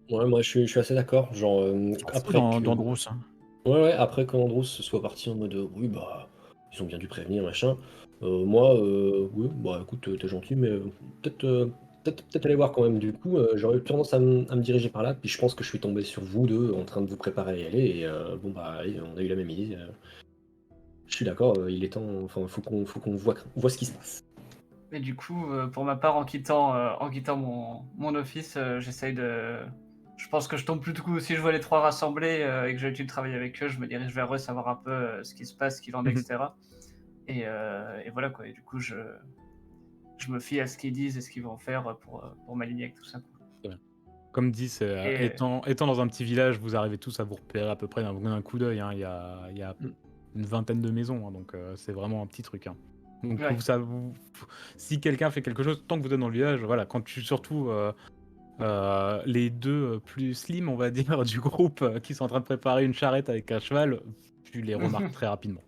Ouais, moi je suis assez d'accord. Genre, surtout après dans que. Drous, hein». Ouais, ouais, après que Andros soit parti en mode oui, bah, ils ont bien dû prévenir, machin. Moi, oui, bah écoute, t'es gentil, mais peut-être peut-être aller voir quand même. Du coup, j'aurais eu tendance à me diriger par là. Puis je pense que je suis tombé sur vous deux en train de vous préparer à y aller. Et bon, bah, allez, on a eu la même idée. Je suis d'accord, il est temps. Enfin, faut qu'on voit ce qui se passe. Et du coup, pour ma part, en quittant mon office, j'essaye de. Je pense que je tombe plus du coup, si je vois les trois rassemblés et que j'ai l'habitude de travailler avec eux, je me dirige vers eux, savoir un peu ce qui se passe, ce qu'il en est, Mhm. etc. Et voilà quoi. Et du coup, je me fie à ce qu'ils disent et ce qu'ils vont faire pour m'aligner avec tout ça, quoi. Très bien. Comme dit, Et étant dans un petit village, vous arrivez tous à vous repérer à peu près d'un coup d'œil, hein. Il y a Mmh. une vingtaine de maisons, hein, donc c'est vraiment un petit truc, hein. Donc ouais. si quelqu'un fait quelque chose, tant que vous êtes dans le village, voilà, quand tu surtout les deux plus slim, on va dire, du groupe qui sont en train de préparer une charrette avec un cheval, tu les remarques très rapidement.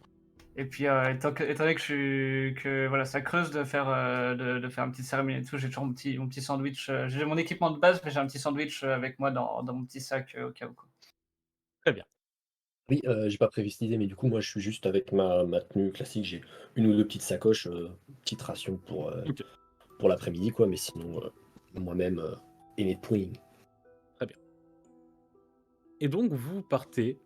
Et puis, étant donné que voilà, ça creuse de faire une petite cérémonie et tout, j'ai toujours mon petit sandwich. J'ai mon équipement de base, mais j'ai un petit sandwich avec moi dans mon petit sac au cas où, quoi. Très bien. Oui, j'ai pas précisé, mais du coup, moi, je suis juste avec ma tenue classique. J'ai une ou deux petites sacoches, petite ration Ok, pour l'après-midi, quoi. Mais sinon, moi-même et mes poings. très bien. Et donc vous partez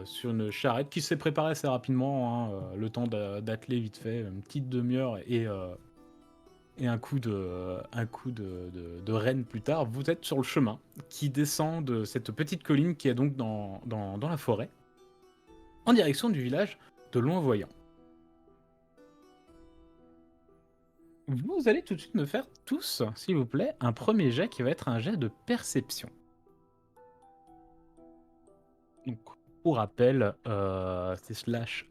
sur une charrette qui s'est préparée assez rapidement, hein, le temps d'atteler vite fait, une petite demi-heure et un coup de renne plus tard. Vous êtes sur le chemin qui descend de cette petite colline qui est donc dans la forêt, en direction du village de Loin-Voyant. Vous allez tout de suite me faire tous, s'il vous plaît, un premier jet qui va être un jet de perception. Donc, pour rappel, c'est /R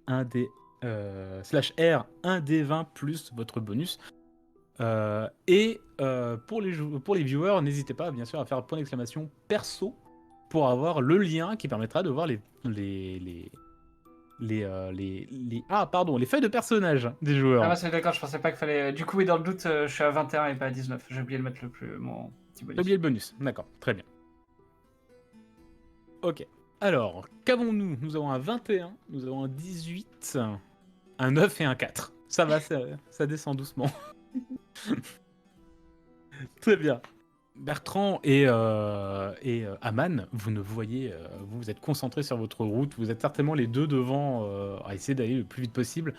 1d20 plus votre bonus. Pour les viewers, n'hésitez pas bien sûr à faire un point d'exclamation perso pour avoir le lien qui permettra de voir les feuilles de personnages des Ah, joueurs. moi, c'est d'accord, je pensais pas qu'il fallait. Du coup, oui, dans le doute, je suis à 21 et pas à 19. J'ai oublié de mettre mon petit J'ai oublié bonus. le bonus, d'accord, très bien. Ok. Alors, qu'avons-nous? Nous avons un 21, nous avons un 18, un 9 et un 4. Ça va, ça descend doucement. Très bien. Bertrand et Aman, vous ne voyez, vous êtes concentrés sur votre route, vous êtes certainement les deux devant à essayer d'aller le plus vite possible.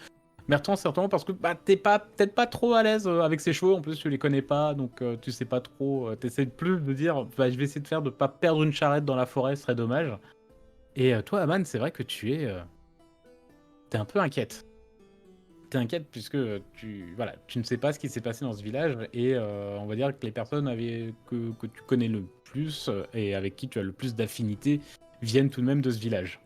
Bertrand, certainement parce que bah, t'es peut-être pas trop à l'aise avec ces chevaux, en plus tu les connais pas, donc tu sais pas trop, t'essaies plus de dire, bah, je vais essayer de faire de pas perdre une charrette dans la forêt, ce serait dommage. Et toi, Aman, c'est vrai que t'es un peu inquiète. T'es inquiète puisque tu ne sais pas ce qui s'est passé dans ce village et on va dire que les personnes que tu connais le plus et avec qui tu as le plus d'affinité viennent tout de même de ce village.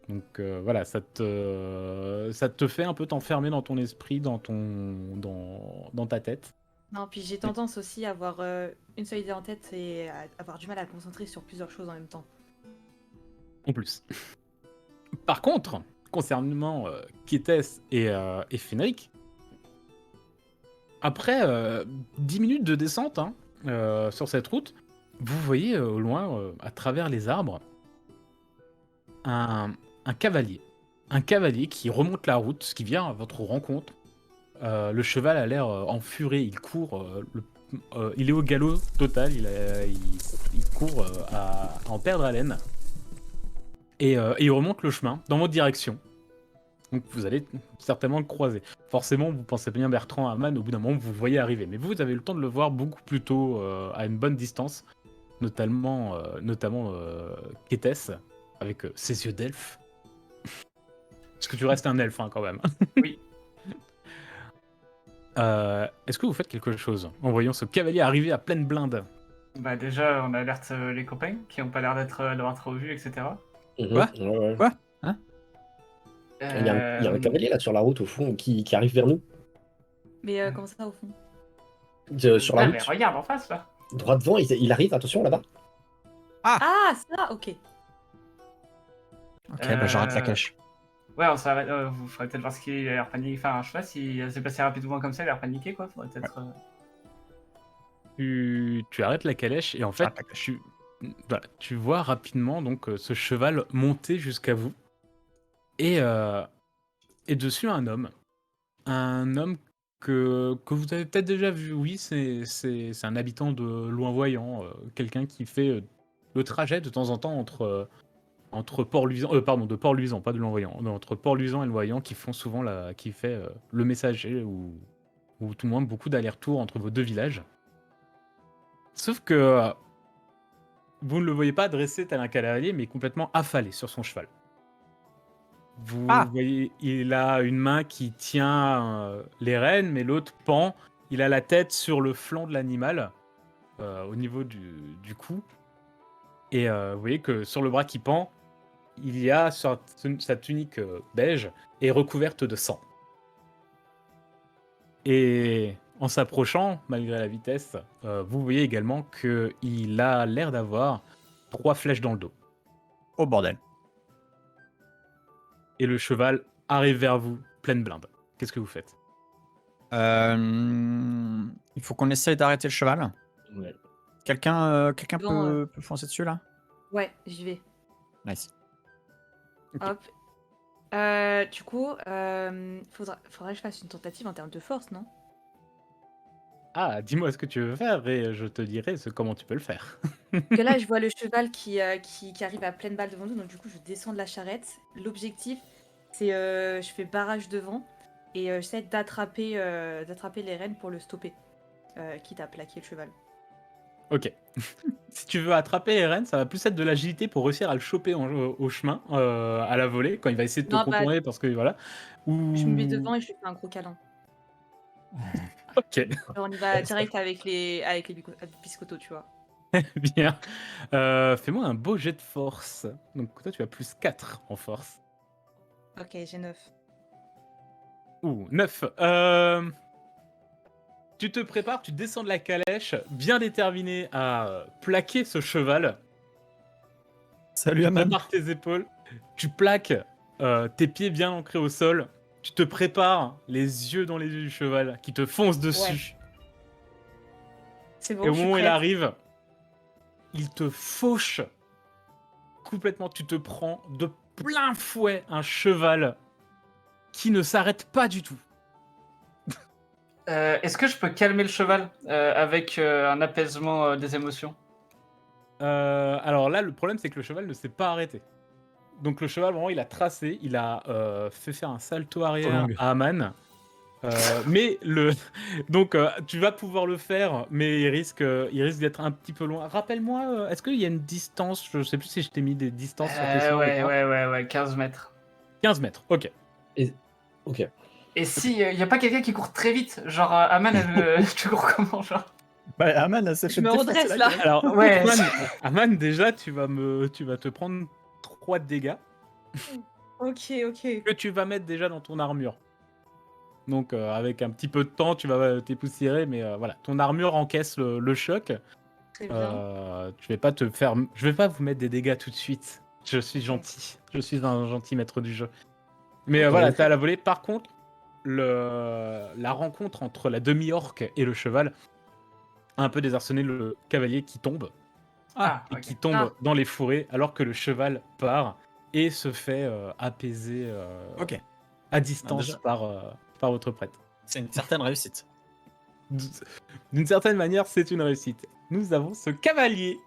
Donc voilà, ça te fait un peu t'enfermer dans ton esprit, dans ta tête. Non, puis j'ai tendance aussi à avoir une seule idée en tête et à avoir du mal à me concentrer sur plusieurs choses en même temps. En plus. Par contre, concernant Kétès et Fenric, après 10 minutes de descente hein, sur cette route, vous voyez au loin, à travers les arbres, un cavalier. Un cavalier qui remonte la route, qui vient à votre rencontre. Le cheval a l'air en furée, il court, il est au galop total, il court à en perdre haleine. Et il remonte le chemin dans votre direction. Donc vous allez certainement le croiser. forcément, vous pensez bien Bertrand à Aman, au bout d'un moment, vous le voyez arriver. Mais vous avez eu le temps de le voir beaucoup plus tôt, à une bonne distance, notamment Kétès, avec ses yeux d'elfe. Parce que tu restes un elfe, hein, quand même. Oui. Est-ce que vous faites quelque chose en voyant ce cavalier arriver à pleine blinde? Bah déjà, on alerte les copains qui ont pas l'air d'avoir trop vu, etc. Quoi Ouais. Quoi Hein Il y a un cavalier là sur la route au fond qui arrive vers nous. Mais comment ça au fond? Sur la Ah, route, mais regarde en face là. droit devant, il arrive, attention là-bas. Ah, ça, ok. Ok, bah j'arrête la cache. Ouais, on s'arrête. Vous ferez peut-être voir ce qu'il a l'air paniqué. Enfin, je sais pas si c'est passé rapidement comme ça, il a l'air paniqué quoi. Faudrait peut-être. Tu arrêtes la calèche et en fait, J'arrête la calèche. tu vois rapidement donc ce cheval monter jusqu'à vous et dessus un homme que vous avez peut-être déjà vu. Oui, c'est un habitant de Loin-Voyant, quelqu'un qui fait le trajet de temps en temps entre Port-Luisant, pardon, de Port-Luisant, pas de Loin-Voyant, entre Port-Luisant et le Voyant, qui font souvent qui fait le messager ou tout le moins beaucoup d'allers-retours entre vos deux villages. Sauf que vous ne le voyez pas dressé tel un cavalier, mais complètement affalé sur son cheval. Vous voyez, il a une main qui tient les rênes, mais l'autre pend. Il a la tête sur le flanc de l'animal, au niveau du cou. Et vous voyez que sur le bras qui pend, il y a sa tunique beige et recouverte de sang. Et en s'approchant, malgré la vitesse, vous voyez également qu'il a l'air d'avoir 3 flèches dans le dos. Oh bordel. Et le cheval arrive vers vous, pleine blinde. Qu'est-ce que vous faites? Il faut qu'on essaye d'arrêter le cheval. Ouais. Quelqu'un Bon, peut foncer dessus là? Ouais, j'y vais. Nice. Ok. Hop. Du coup, faudrait que je fasse une tentative en termes de force, non? Ah, dis-moi ce que tu veux faire et je te dirai comment tu peux le faire. Que là, je vois le cheval qui arrive à pleine balle devant nous, donc du coup, je descends de la charrette. L'objectif, c'est je fais barrage devant et j'essaie d'attraper les rênes pour le stopper, quitte à plaquer le cheval. Ok. Si tu veux attraper Eren, ça va plus être de l'agilité pour réussir à le choper au chemin, à la volée, quand il va essayer de te Non, bah, contourner parce que voilà. Ou... je me mets devant et je lui fais un gros câlin. Ok, Alors, on y va direct avec les biscottos, tu vois. bien. Fais-moi un beau jet de force. Donc toi, tu as plus 4 en force. Ok, j'ai 9. Ouh, 9. Tu te prépares, tu descends de la calèche, bien déterminé à plaquer ce cheval. Salut Tu Aman. prépares tes épaules, tu plaques tes pieds bien ancrés au sol, tu te prépares les yeux dans les yeux du cheval qui te fonce dessus. C'est bon, Et au je suis moment où il prête. arrive, il te fauche complètement. Tu te prends de plein fouet un cheval qui ne s'arrête pas du tout. Est-ce que je peux calmer le cheval avec un apaisement des émotions? Alors là, le problème, c'est que le cheval ne s'est pas arrêté. Donc le cheval, vraiment, il a tracé, il a fait faire un salto arrière longue. à Aman. Mais donc tu vas pouvoir le faire, mais il risque d'être un petit peu loin. Rappelle-moi, est-ce qu'il y a une distance? Je sais plus si je t'ai mis des distances sur tes sorts ou pas. Ouais, 15 mètres. 15 mètres, ok. Ok. Et si y a pas quelqu'un qui court très vite, genre Aman, tu cours comment, genre? Bah Aman, ça Je me redresse là. Alors, Ouais. Aman, déjà, tu vas te prendre 3 de dégâts Ok. que tu vas mettre déjà dans ton armure. Donc, avec un petit peu de temps, tu vas t'époussiérer, mais voilà, ton armure encaisse le choc. Très bien. Je vais pas vous mettre des dégâts tout de suite. Je suis gentil. Je suis un gentil maître du jeu. Mais Ok. voilà, t'as la volée. Par contre, la rencontre entre la demi-orque et le cheval a un peu désarçonné le cavalier qui tombe. Et Ok. qui tombe dans les fourrés alors que le cheval part et se fait apaiser Ok. à distance déjà. par votre prêtre. C'est une certaine réussite. D'une certaine manière, c'est une réussite. Nous avons ce cavalier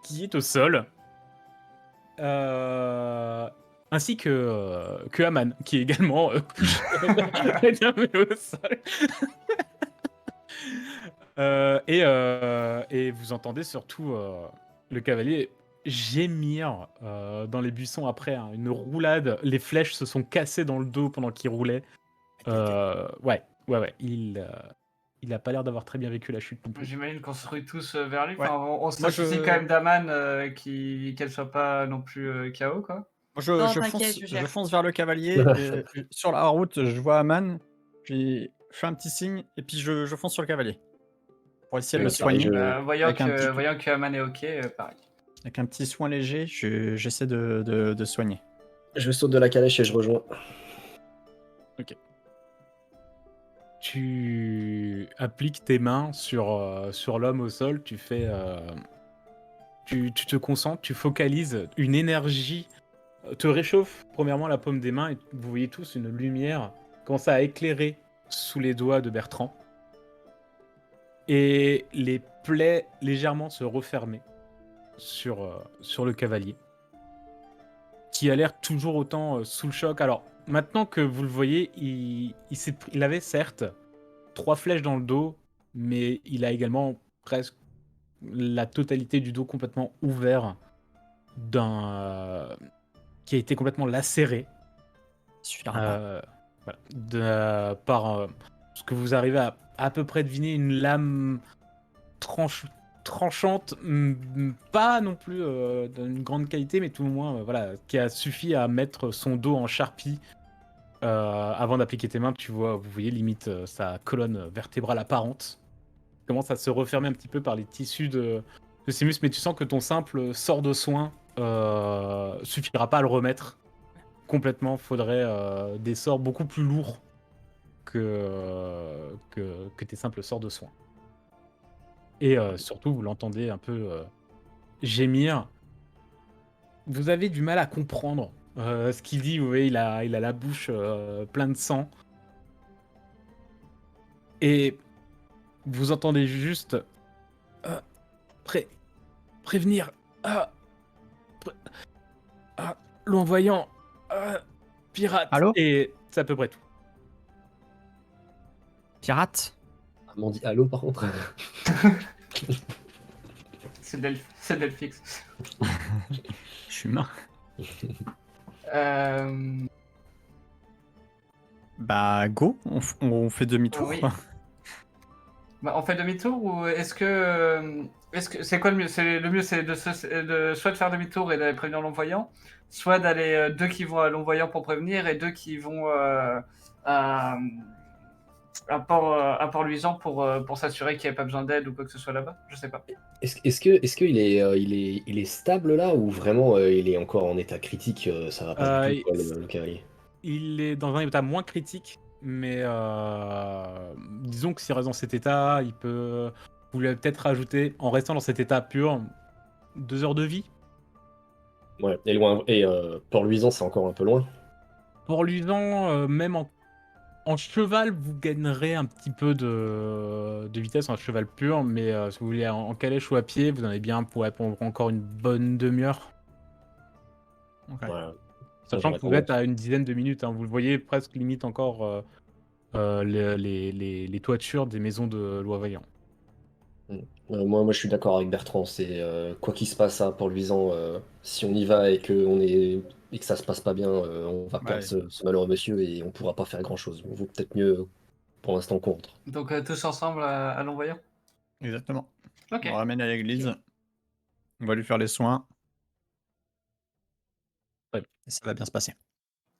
qui est au sol. ainsi que Aman, qui est également énervé au sol. Et vous entendez surtout le cavalier gémir dans les buissons après une roulade. Les flèches se sont cassées dans le dos pendant qu'il roulait. Ouais. Il a pas l'air d'avoir très bien vécu la chute non plus. J'imagine qu'on se rue tous vers lui. Ouais. Enfin, on se Moi, soucie quand même d'Aman qu'elle soit pas non plus KO, quoi. Moi, Non, je t'inquiète, je je gère. fonce vers le cavalier. Sur la route, je vois Aman. Je fais un petit signe et puis je fonce sur le cavalier pour essayer de le Ouais, pareil, soigner. Voyant avec un petit- que Aman est ok, pareil. Avec un petit soin léger, j'essaie de soigner. je saute de la calèche et je rejoins. Tu appliques tes mains sur l'homme au sol, tu te concentres, tu focalises, une énergie te réchauffe premièrement la paume des mains et vous voyez tous une lumière commencer à éclairer sous les doigts de Bertrand. Et les plaies légèrement se refermer sur le cavalier, qui a l'air toujours autant sous le choc. Alors, maintenant que vous le voyez, il avait certes 3 flèches dans le dos, mais il a également presque la totalité du dos complètement ouvert, qui a été complètement lacéré. Il suffira pas. Par ce que vous arrivez à peu près deviner, une lame tranchante, pas non plus d'une grande qualité, mais tout le moins voilà, qui a suffi à mettre son dos en charpie. Avant d'appliquer tes mains, vous voyez limite sa colonne vertébrale apparente commence à se refermer un petit peu par les tissus de ses muscles, mais tu sens que ton simple sort de soin suffira pas à le remettre complètement. Faudrait des sorts beaucoup plus lourds que tes simples sorts de soin. Et surtout, vous l'entendez un peu gémir. Vous avez du mal à comprendre ce qu'il dit. Vous voyez, il a la bouche pleine de sang. Et vous entendez juste prévenir l'envoyant pirate. Allô ? Et c'est à peu près tout. Pirate ? On dit allô par contre. C'est Delphix. Je suis humain. Bah, go, on fait demi-tour. Oui. Bah, on fait demi-tour ou est-ce que c'est quoi le mieux? Le mieux c'est de soit de faire demi-tour et d'aller prévenir l'envoyant, soit d'aller deux qui vont à l'envoyant pour prévenir et deux qui vont à Port-Luisant pour s'assurer qu'il n'y a pas besoin d'aide ou quoi que ce soit là-bas. Je sais pas. Est-ce qu'il est, il est stable là ou vraiment il est encore en état critique, ça va pas du tout quoi, le cavalier. Il est dans un état moins critique, mais disons que s'il reste dans cet état, il peut. Vous lui avez peut-être rajouter, en restant dans cet état pur, 2 heures de vie. Ouais, et loin. Et Port-Luisant, c'est encore un peu loin. Port-Luisant, même en cheval, vous gagnerez un petit peu de vitesse en cheval pur, mais si vous voulez en calèche ou à pied, vous en avez bien pour encore une bonne demi-heure. Okay. Ouais. Sachant que vous êtes à une dizaine de minutes, hein, vous le voyez presque limite encore les toitures des maisons de Loisvaillant. Moi, je suis d'accord avec Bertrand. C'est quoi qu'il se passe à Port-Luisant, si on y va et que ça se passe pas bien, on va perdre ce malheureux monsieur et on pourra pas faire grand-chose. Il vaut peut-être mieux pour l'instant qu'on rentre. Donc tous ensemble à l'envoyant. Exactement. Ok. On le ramène à l'église. On va lui faire les soins. Très bien. Et ça va bien se passer.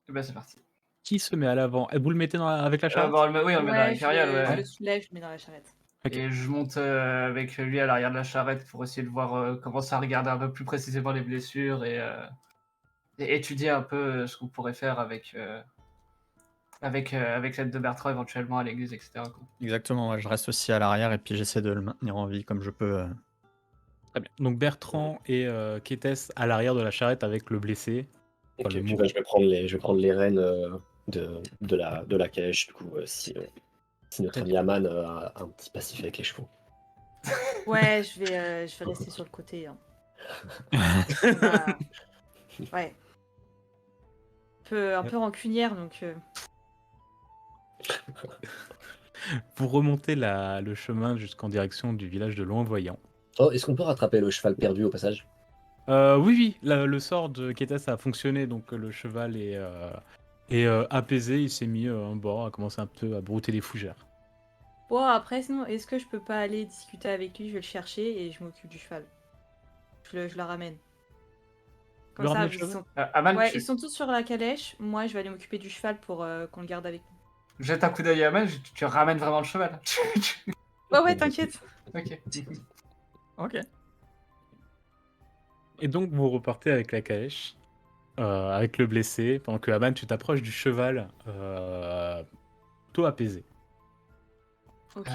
Et ben c'est parti. Qui se met à l'avant? Vous le mettez avec la charrette? Oui, on le met dans la carriole. Je le soulève, je le mets dans la charrette. Okay. Et je monte avec lui à l'arrière de la charrette pour essayer de voir, commencer à regarder un peu plus précisément les blessures et étudier un peu ce qu'on pourrait faire avec l'aide de Bertrand éventuellement à l'église, etc. quoi. Exactement, ouais, je reste aussi à l'arrière et puis j'essaie de le maintenir en vie comme je peux. Très bien. Donc Bertrand et Kétès à l'arrière de la charrette avec le blessé. Ok, le puis mourant. je vais prendre les rênes de la calèche, du coup, si notre ami Aman a un petit passif avec les chevaux. Ouais, je vais rester sur le côté. Hein. Ouais. un peu rancunière, donc... Vous remontez le chemin jusqu'en direction du village de Loin-Voyant. Oh, est-ce qu'on peut rattraper le cheval perdu au passage? Oui, oui, le sort de Ketas a fonctionné, donc le cheval est apaisé, il s'est mis en bord, a commencé un peu à brouter les fougères. Bon, après, sinon, est-ce que je peux pas aller discuter avec lui? Je vais le chercher et je m'occupe du cheval. Je la ramène. Vous Comme ça, ramenez le ils cheval sont... Aman, Ouais, ils sont tous sur la calèche. Moi, je vais aller m'occuper du cheval pour qu'on le garde avec nous. jette un coup d'œil à Aman, tu ramènes vraiment le cheval. Ouais, ouais, t'inquiète. Ok. Ok. Et donc vous repartez avec la calèche, avec le blessé, pendant que Aman, tu t'approches du cheval, plutôt apaisé. Ok.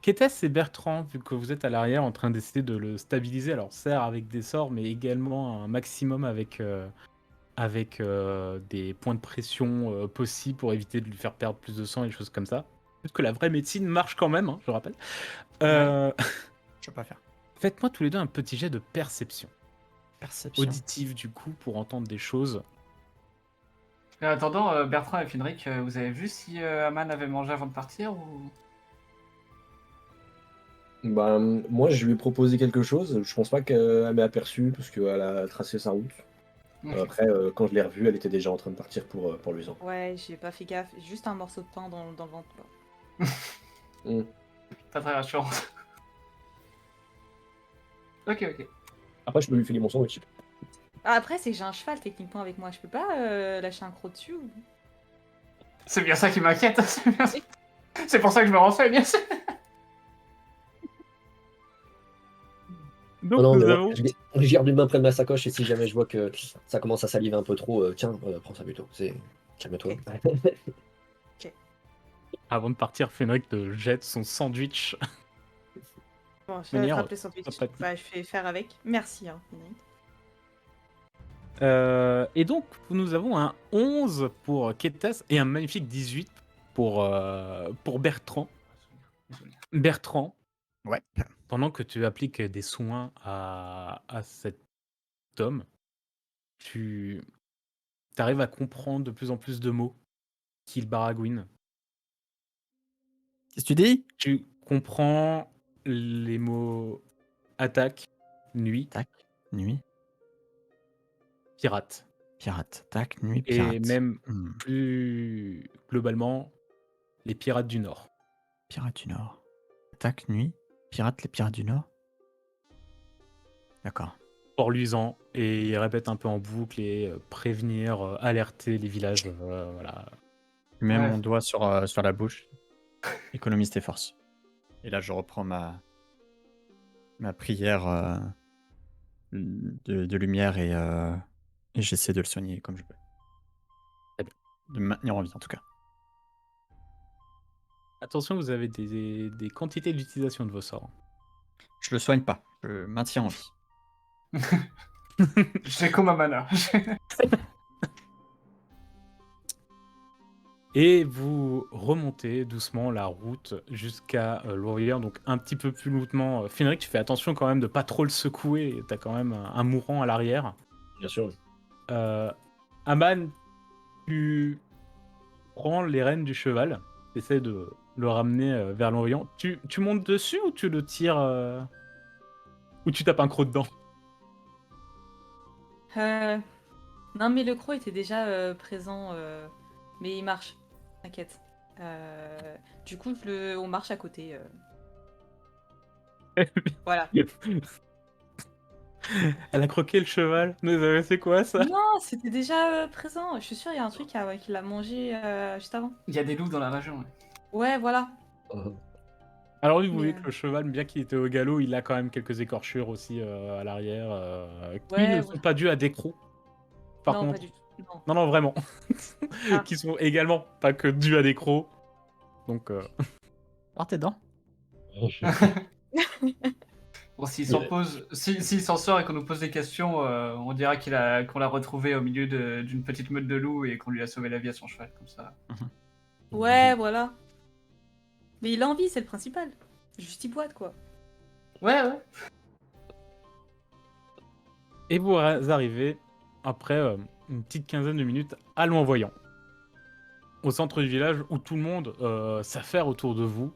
Ketas et Bertrand, vu que vous êtes à l'arrière en train d'essayer de le stabiliser, alors certes avec des sorts, mais également un maximum avec des points de pression possibles pour éviter de lui faire perdre plus de sang et des choses comme ça. Parce que la vraie médecine marche quand même, hein, je rappelle. Je peux pas faire. Faites-moi tous les deux un petit jet de perception. Perception. Auditive du coup, pour entendre des choses. En attendant, Bertrand et Finric, vous avez vu si Aman avait mangé avant de partir ou... Bah, moi, je lui ai proposé quelque chose. Je pense pas qu'elle m'ait aperçu parce qu'elle a tracé sa route. Ok. Après, quand je l'ai revue, elle était déjà en train de partir pour Luisan. Ouais, j'ai pas fait gaffe. Juste un morceau de pain dans le ventre, là. Mm. Pas très rassurant. Ok, ok. Après, je peux lui filer mon sandwich. Ah, après, c'est que j'ai un cheval techniquement avec moi. Je peux pas lâcher un croc dessus ou... C'est bien ça qui m'inquiète. C'est pour ça que je me renseigne. Donc Oh non, nous mais moi, avons... je garde une main près de ma sacoche et si jamais je vois que ça commence à saliver un peu trop, tiens, prends ça plutôt. Calme-toi. Avant de partir, Fenric te jette son sandwich. Bon, je vais Manière attraper son petit. sympathique. Bah, je vais faire avec. Merci, hein, Fenric. Et donc, nous avons un 11 pour Ketas et un magnifique 18 pour Bertrand. Bertrand, Ouais. pendant que tu appliques des soins à cet homme, tu arrives à comprendre de plus en plus de mots qu'il baragouine. Qu'est-ce que tu dis? Tu comprends les mots attaque, nuit, Tac, nuit, pirate. pirate. Tac, nuit, pirate. Et même Hmm. plus globalement, les pirates du Nord. Pirate du Nord. Tac, nuit, pirate, les pirates du Nord. D'accord. Port-Luisant, et il répète un peu en boucle et prévenir, alerter les villages. Voilà. Je mets Ouais. mon doigt sur la bouche. Économise tes forces. Et là, je reprends ma prière de lumière et j'essaie de le soigner comme je peux. Très bien. De me maintenir en vie, en tout cas. Attention, vous avez des quantités d'utilisation de vos sorts. Je le soigne pas. Je le maintiens en vie. J'ai comme ma mana. Et vous remontez doucement la route jusqu'à Lourrière, donc un petit peu plus lentement. Fenric, tu fais attention quand même de pas trop le secouer, t'as quand même un mourant à l'arrière. Bien sûr. Aman, tu prends les rênes du cheval, t'essaies de le ramener vers l'Orient. Tu montes dessus ou tu le tires ou tu tapes un croc dedans? Non, mais le croc était déjà présent, mais il marche. T'inquiète. Du coup, on marche à côté. Voilà. Elle a croqué le cheval. Mais c'est quoi ça? Non, c'était déjà présent. Je suis sûre, il y a un truc qui l'a mangé juste avant. Il y a des loups dans la région. Ouais. Ouais, voilà. Alors oui, vous Mais, voyez que le cheval, bien qu'il était au galop, il a quand même quelques écorchures aussi à l'arrière, qui Ouais, ne ouais. sont pas dues à des crocs. Par Non, contre, pas du tout. Non. non, vraiment, Ah. qui sont également pas que dues à des crocs. Donc, Oh, tes dents. Bon, s'il s'en sort et qu'on nous pose des questions, on dira qu'on l'a retrouvé au milieu d'une petite meute de loups et qu'on lui a sauvé la vie à son cheval, comme ça. Ouais, voilà. Mais il a envie, c'est le principal. Juste il boite, quoi. Ouais, ouais. et vous arrivez après une petite quinzaine de minutes à loin voyant, au centre du village où tout le monde s'affaire autour de vous,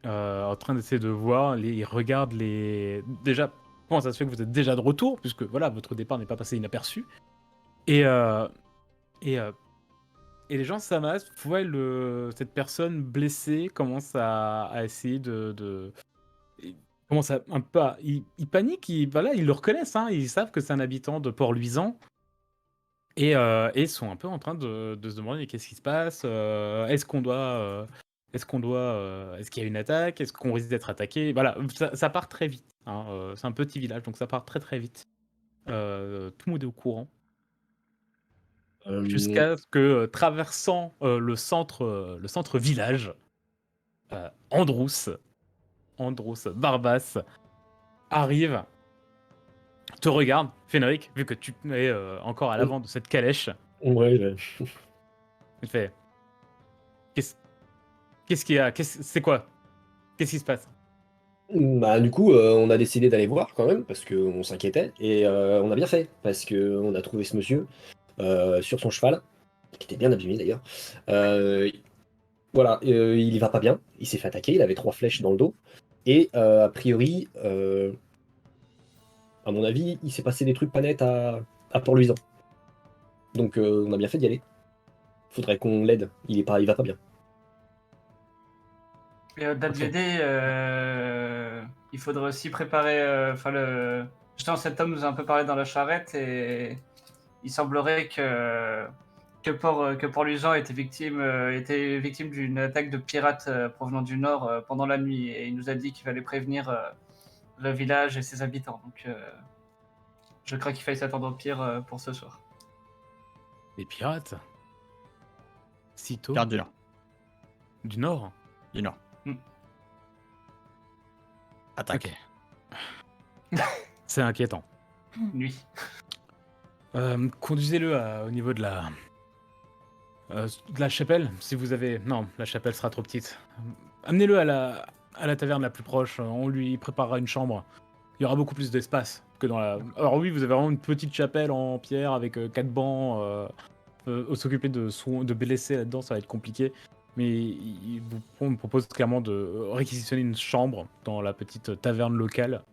en train d'essayer de voir, ils regardent les... Déjà, comment ça se fait que vous êtes déjà de retour, puisque voilà, votre départ n'est pas passé inaperçu. Et, euh, et, euh, et les gens s'amassent, vous voyez cette personne blessée commence à essayer il commence un peu il panique, voilà, ils le reconnaissent, hein, ils savent que c'est un habitant de Port-Luisant. Et sont un peu en train de se demander qu'est-ce qui se passe, est-ce qu'il y a une attaque, est-ce qu'on risque d'être attaqué, voilà, ça part très vite, hein, c'est un petit village, donc ça part très très vite. Tout le monde est au courant, Euh, jusqu'à ce que traversant le centre village, Androusse Barbas arrive, te regarde, Fenric, vu que tu es encore à l'avant de cette calèche, ouais, il fait qu'est-ce qu'est-ce qu'il y a, c'est quoi, qu'est-ce qui se passe? bah, du coup, on a décidé d'aller voir quand même, parce qu'on s'inquiétait, et on a bien fait, parce qu'on a trouvé ce monsieur sur son cheval, qui était bien abîmé d'ailleurs. Euh, voilà, il y va pas bien, il s'est fait attaquer, il avait 3 flèches dans le dos, et a priori, à mon avis, il s'est passé des trucs pas nets à Port-Louisan. Donc on a bien fait d'y aller. Faudrait qu'on l'aide, il va pas bien. Et au-delà de Ok. l'aider, il faudrait aussi préparer. Justement, cet homme nous a un peu parlé dans la charrette et il semblerait que Port-Luisan était victime d'une attaque de pirates provenant du nord pendant la nuit et il nous a dit qu'il fallait prévenir le village et ses habitants. Donc, je crains qu'il faille s'attendre au pire pour ce soir. Les pirates? Sitôt? Garde du Nord. Du Nord? Du Nord. Hmm. Attaque. Ok. C'est inquiétant. Nuit. Conduisez-le au niveau de la chapelle, si vous avez... Non, la chapelle sera trop petite. Amenez-le à la taverne la plus proche, on lui préparera une chambre. Il y aura beaucoup plus d'espace que dans la... Alors oui, vous avez vraiment une petite chapelle en pierre avec 4 bancs. S'occuper de blessés là-dedans, ça va être compliqué. Mais on me propose clairement de réquisitionner une chambre dans la petite taverne locale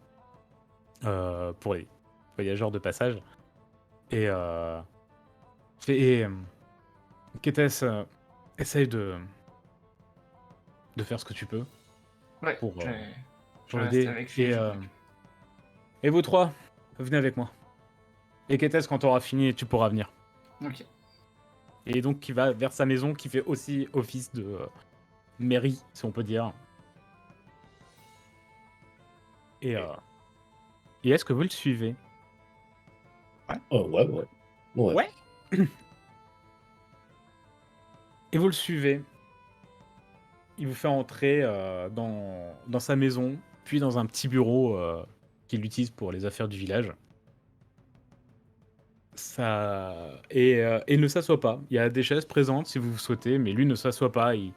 pour les voyageurs de passage. Et Kétès, essaye de faire ce que tu peux Ouais, pour, je euh, vais pour rester l'aider. avec lui. Et vous trois, venez avec moi. Et Kétès, quand tu auras fini, tu pourras venir. Ok. Et donc, qui va vers sa maison, qui fait aussi office de mairie, si on peut dire. Et est-ce que vous le suivez? Oh, ouais. Ouais. Et vous le suivez. Il vous fait entrer dans sa maison, puis dans un petit bureau qu'il utilise pour les affaires du village. Et ne s'assoit pas. Il y a des chaises présentes si vous souhaitez, mais lui ne s'assoit pas. Il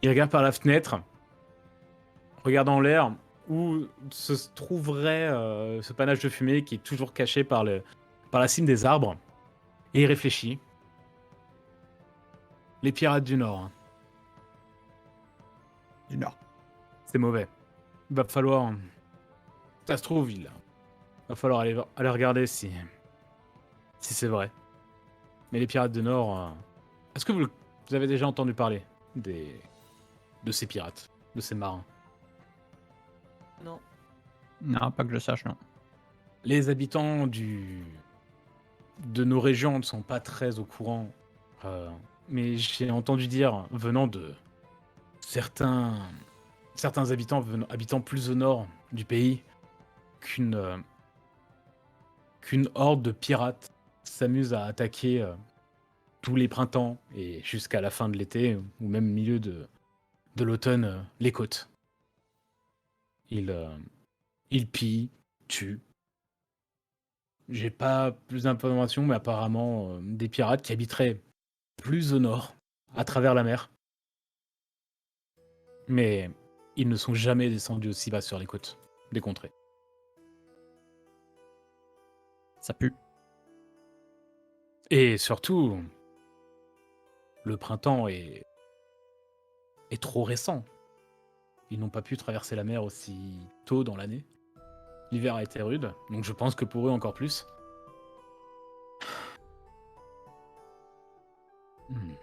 regarde par la fenêtre, regarde en l'air où se trouverait ce panache de fumée qui est toujours caché par la cime des arbres. Et il réfléchit. Les pirates du Nord, hein. Du Nord. C'est mauvais. Il va falloir... Ça se trouve, il va falloir aller regarder si c'est vrai. Mais les pirates du Nord... Est-ce que vous avez déjà entendu parler de ces pirates, de ces marins? Non. Non, pas que je sache, non. Les habitants de nos régions ne sont pas très au courant. Mais j'ai entendu dire, venant de certains habitant plus au nord du pays, qu'une horde de pirates s'amuse à attaquer tous les printemps et jusqu'à la fin de l'été, ou même milieu de l'automne, les côtes. Ils pillent, tuent. J'ai pas plus d'informations, mais apparemment des pirates qui habiteraient plus au nord, à travers la mer. Mais ils ne sont jamais descendus aussi bas sur les côtes des contrées. Ça pue. Et surtout, le printemps est trop récent. Ils n'ont pas pu traverser la mer aussi tôt dans l'année. L'hiver a été rude, donc je pense que pour eux encore plus. Hmm.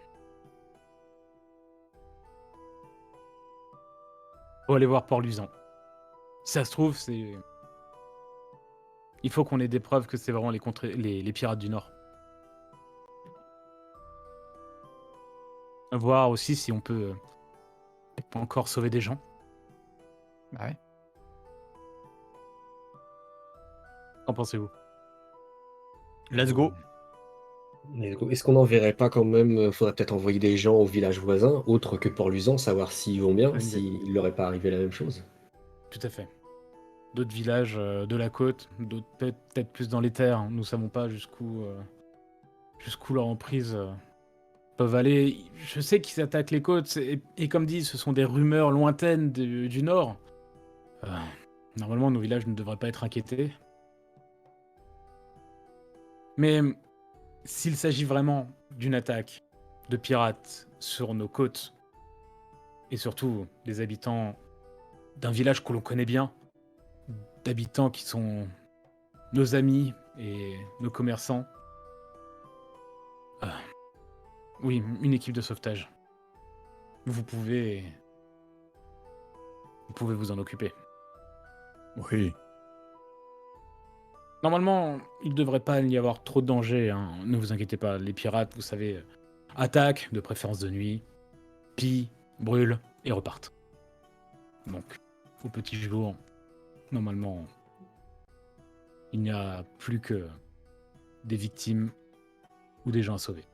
Faut aller voir Port-Luisant. Si ça se trouve, c'est. Il faut qu'on ait des preuves que c'est vraiment les pirates du Nord. Voir aussi si on peut encore sauver des gens. Bah ouais. Qu'en pensez-vous? Let's go. Mais est-ce qu'on n'enverrait pas quand même, faudrait peut-être envoyer des gens au village voisin, autres que Port-Luisant, savoir s'ils vont bien, Bonne idée. s'il leur est pas arrivé la même chose. Tout à fait. D'autres villages de la côte, d'autres peut-être plus dans les terres. Nous savons pas jusqu'où leur emprise peuvent aller. Je sais qu'ils attaquent les côtes, et comme dit, ce sont des rumeurs lointaines du Nord. Euh, Normalement, nos villages ne devraient pas être inquiétés. Mais s'il s'agit vraiment d'une attaque de pirates sur nos côtes, et surtout des habitants d'un village que l'on connaît bien, d'habitants qui sont nos amis et nos commerçants, euh, oui, une équipe de sauvetage. Vous pouvez vous en occuper. Oui. Normalement, il ne devrait pas y avoir trop de danger, hein. Ne vous inquiétez pas, les pirates, vous savez, attaquent, de préférence de nuit, pillent, brûlent et repartent. Donc, au petit jour, normalement, il n'y a plus que des victimes ou des gens à sauver.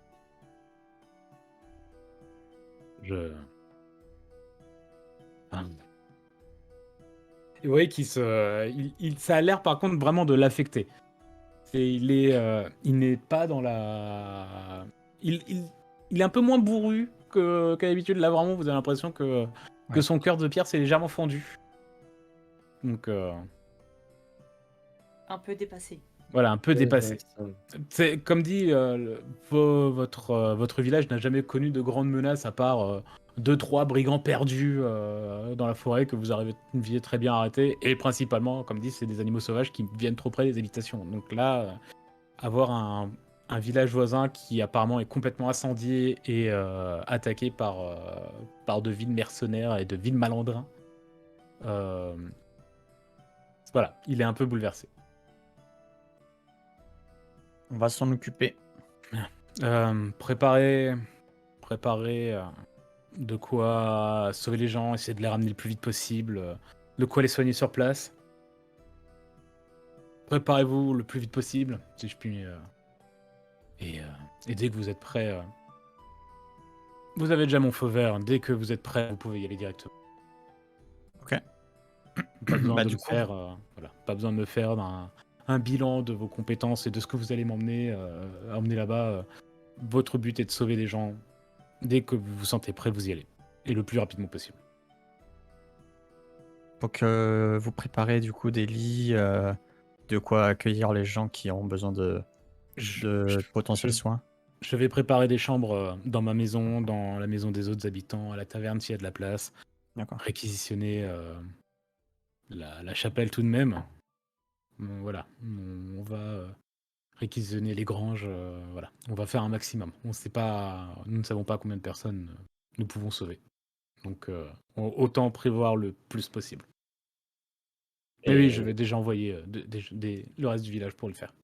Hein. Et vous voyez ça a l'air par contre vraiment de l'affecter. Il n'est pas dans la. Il est un peu moins bourru qu'à l'habitude. Là, vraiment, vous avez l'impression que Ouais. son cœur de pierre s'est légèrement fendu. Donc, Un peu dépassé. voilà, un peu dépassé. Intéressant. C'est comme dit, votre village n'a jamais connu de grandes menaces à part 2-3 brigands perdus dans la forêt que vous arriviez très bien à arrêter. Et principalement, comme dit, c'est des animaux sauvages qui viennent trop près des habitations. Donc là, avoir un village voisin qui apparemment est complètement incendié et attaqué par de vils mercenaires et de vils malandrins, euh, voilà, il est un peu bouleversé. On va s'en occuper. Préparer de quoi sauver les gens, essayer de les ramener le plus vite possible, de quoi les soigner sur place. Préparez-vous le plus vite possible, si je puis. Et dès que vous êtes prêts, vous avez déjà mon feu vert. Dès que vous êtes prêts, vous pouvez y aller directement. Ok. Pas besoin Bah, de du me coup- faire, voilà, pas besoin de me faire un bilan de vos compétences et de ce que vous allez m'emmener emmener là-bas. Votre but est de sauver les gens. Dès que vous vous sentez prêt, vous y allez. Et le plus rapidement possible. Faut que vous préparez du coup des lits, de quoi accueillir les gens qui ont besoin de potentiels je- soins. Je vais préparer des chambres dans ma maison, dans la maison des autres habitants, à la taverne s'il y a de la place. D'accord. Réquisitionner la chapelle tout de même. Voilà, on va réquisitionner les granges. Voilà, on va faire un maximum. Nous ne savons pas combien de personnes nous pouvons sauver. Donc autant prévoir le plus possible. Mais oui, Et, je vais déjà envoyer le reste du village pour le faire.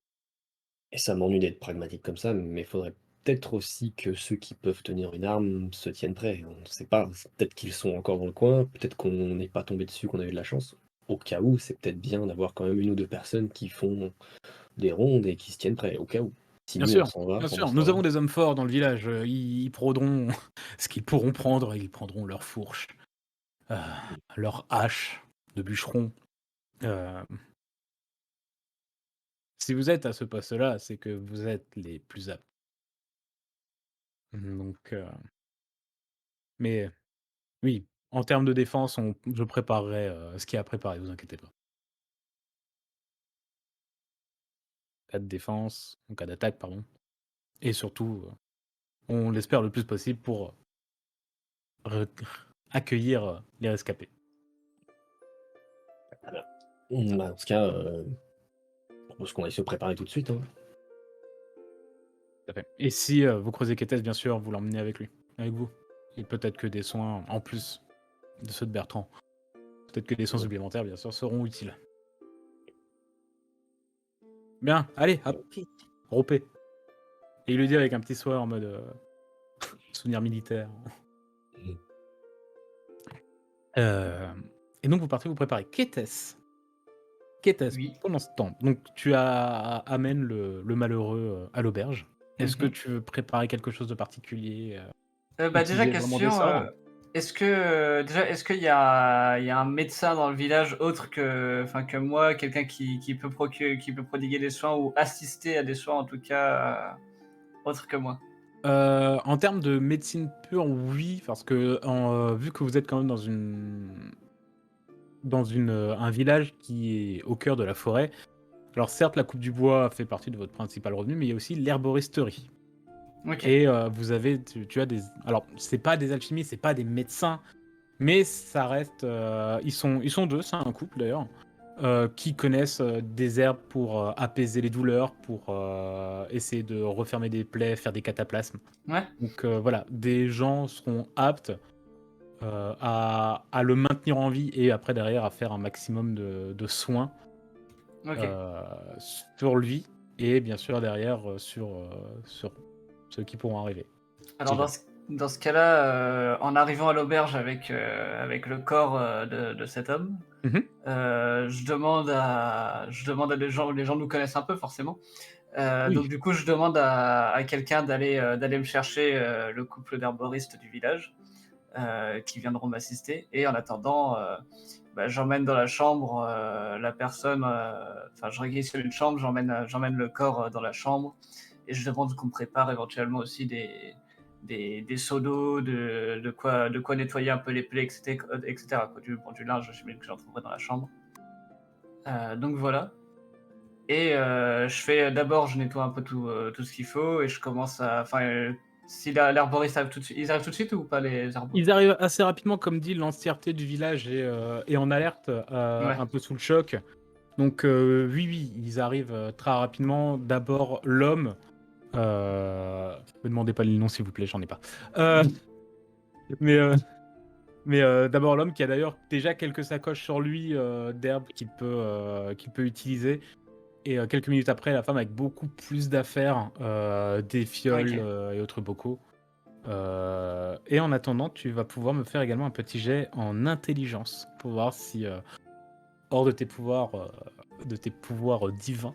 et ça m'ennuie d'être pragmatique comme ça, mais il faudrait peut-être aussi que ceux qui peuvent tenir une arme se tiennent prêts. On ne sait pas, peut-être qu'ils sont encore dans le coin, peut-être qu'on n'est pas tombé dessus, qu'on a eu de la chance. Au cas où, c'est peut-être bien d'avoir quand même une ou deux personnes qui font des rondes et qui se tiennent prêts, au cas où. Si Bien nous, on sûr, s'en va bien pendant sûr. ce Nous temps-là. avons des hommes forts dans le village. Ils prendront ce qu'ils pourront prendre. Ils prendront leurs fourches, euh, leurs haches de bûcheron. Euh, Si vous êtes à ce poste-là, c'est que vous êtes les plus aptes. Donc, mais oui, en termes de défense, je préparerai ce qu'il y a à préparer, vous inquiétez pas. En cas de défense, en cas d'attaque, pardon. Et surtout, on l'espère le plus possible pour re- accueillir les rescapés. Bah, dans ce cas, je propose qu'on aille se préparer tout de suite, hein. Tout à fait. Et si vous croisez Kétès, bien sûr, vous l'emmenez avec vous. Et peut-être que des soins, en plus de ceux de Bertrand, peut-être que des soins Ouais. supplémentaires, bien sûr, seront utiles. Bien, allez, hop, Ok. ropez. Et il lui dit avec un petit sourire en mode souvenir militaire. Mhm. Et donc vous partez vous préparer. Kétès, Oui. pendant ce temps, donc amènes le malheureux à l'auberge. Est-ce que Mhm. tu veux préparer quelque chose de particulier Bah déjà utiliser vraiment des question, sorts est-ce que déjà est-ce qu'il y a un médecin dans le village autre que moi, quelqu'un qui peut prodiguer des soins ou assister à des soins en tout cas autre que moi? En termes de médecine pure, oui, parce que vu que vous êtes quand même un village qui est au cœur de la forêt, alors certes la coupe du bois fait partie de votre principal revenu, mais il y a aussi l'herboristerie. Ok. Et tu as des... Alors c'est pas des alchimistes, c'est pas des médecins, mais ça reste... ils sont deux, c'est un couple d'ailleurs, qui connaissent des herbes pour apaiser les douleurs, pour essayer de refermer des plaies, faire des cataplasmes. Ouais. Donc voilà, des gens seront aptes à le maintenir en vie et après derrière à faire un maximum de soins Ok. euh, sur lui et bien sûr derrière sur ceux qui pourront arriver. Alors dans ce cas-là, en arrivant à l'auberge avec le corps de cet homme, Mhm. je demande à des gens, les gens nous connaissent un peu forcément. Oui. Donc du coup, je demande à quelqu'un d'aller me chercher le couple d'herboristes du village qui viendront m'assister. Et en attendant, j'emmène dans la chambre la personne, enfin je réquisitionne une chambre, j'emmène le corps dans la chambre et je demande qu'on me prépare éventuellement aussi des seaux d'eau, de quoi nettoyer un peu les plaies, etc. Quoi. Du linge, j'imagine que j'en trouverai dans la chambre. Donc voilà. Et d'abord, je nettoie un peu tout ce qu'il faut et je commence à. Enfin, si l'herboriste arrive tout de suite, ils arrivent tout de suite ou pas les arbres? Ils arrivent assez rapidement, comme dit, l'entièreté du village est en alerte, Ouais. un peu sous le choc. Donc oui, oui, ils arrivent très rapidement. D'abord l'homme. Me demandez pas le nom s'il vous plaît, j'en ai pas. Mais d'abord l'homme qui a d'ailleurs déjà quelques sacoches sur lui d'herbes qu'il peut utiliser. Et quelques minutes après, la femme avec beaucoup plus d'affaires, des fioles Ok. et autres bocaux. Et en attendant, tu vas pouvoir me faire également un petit jet en intelligence pour voir si, hors de tes pouvoirs divins,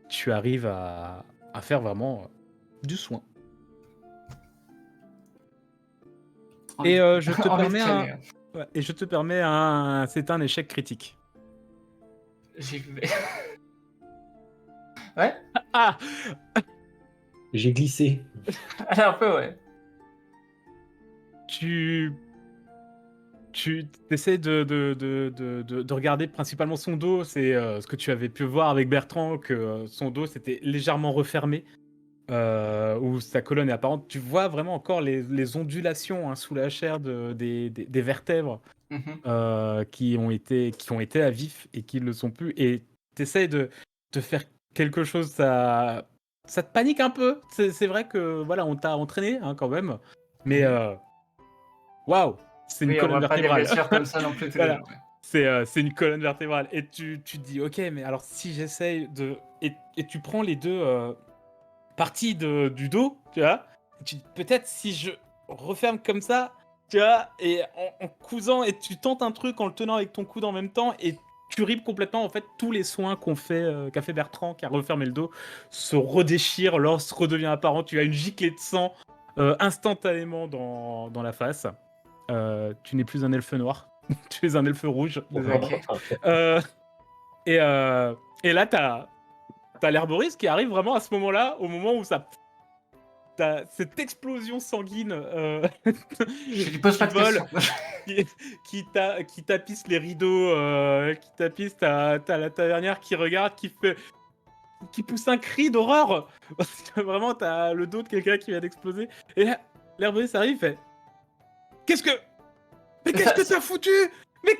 tu arrives à faire vraiment du soin. Et je te Envie de permets caler, un... hein. ouais, et je te permets un... C'est un échec critique. J'y vais. Ouais. Ah J'ai glissé. Un peu, ouais. Tu essaies de regarder principalement son dos. C'est ce que tu avais pu voir avec Bertrand, que son dos s'était légèrement refermé, où sa colonne est apparente. Tu vois vraiment encore les ondulations sous la chair des vertèbres Mhm. qui ont été à vif et qui ne le sont plus. Et tu essaies de faire quelque chose, ça te panique un peu. C'est vrai que voilà, on t'a entraîné quand même, mais Mhm. waouh, c'est une Oui, on colonne voit pas des vertébrale. blessures comme ça non plus tous les Voilà, jours. Ouais. c'est une colonne vertébrale. Et tu te dis, ok, mais alors si j'essaye de... Et tu prends les deux parties du dos, tu vois, et tu dis, peut-être si je referme comme ça, tu vois, et en cousant, et tu tentes un truc en le tenant avec ton coude en même temps, et tu ripes complètement, en fait, tous les soins qu'a fait Bertrand, qui a refermé le dos, se redéchirent, l'os redevient apparent, tu as une giclée de sang instantanément dans la face. Tu n'es plus un elfe noir, tu es un elfe rouge, désormais. Ok. Euh, et, euh, et là, t'as l'herboriste qui arrive vraiment à ce moment-là, au moment où t'as cette explosion sanguine Je lui pose qui pas de vole, questions. qui tapisse les rideaux, qui tapisse, t'as la tavernière qui regarde, qui fait qui pousse un cri d'horreur. Parce que vraiment, t'as le dos de quelqu'un qui vient d'exploser. Et là, l'herboriste arrive, il fait Qu'est-ce que. Mais qu'est-ce que t'as foutu? Mais.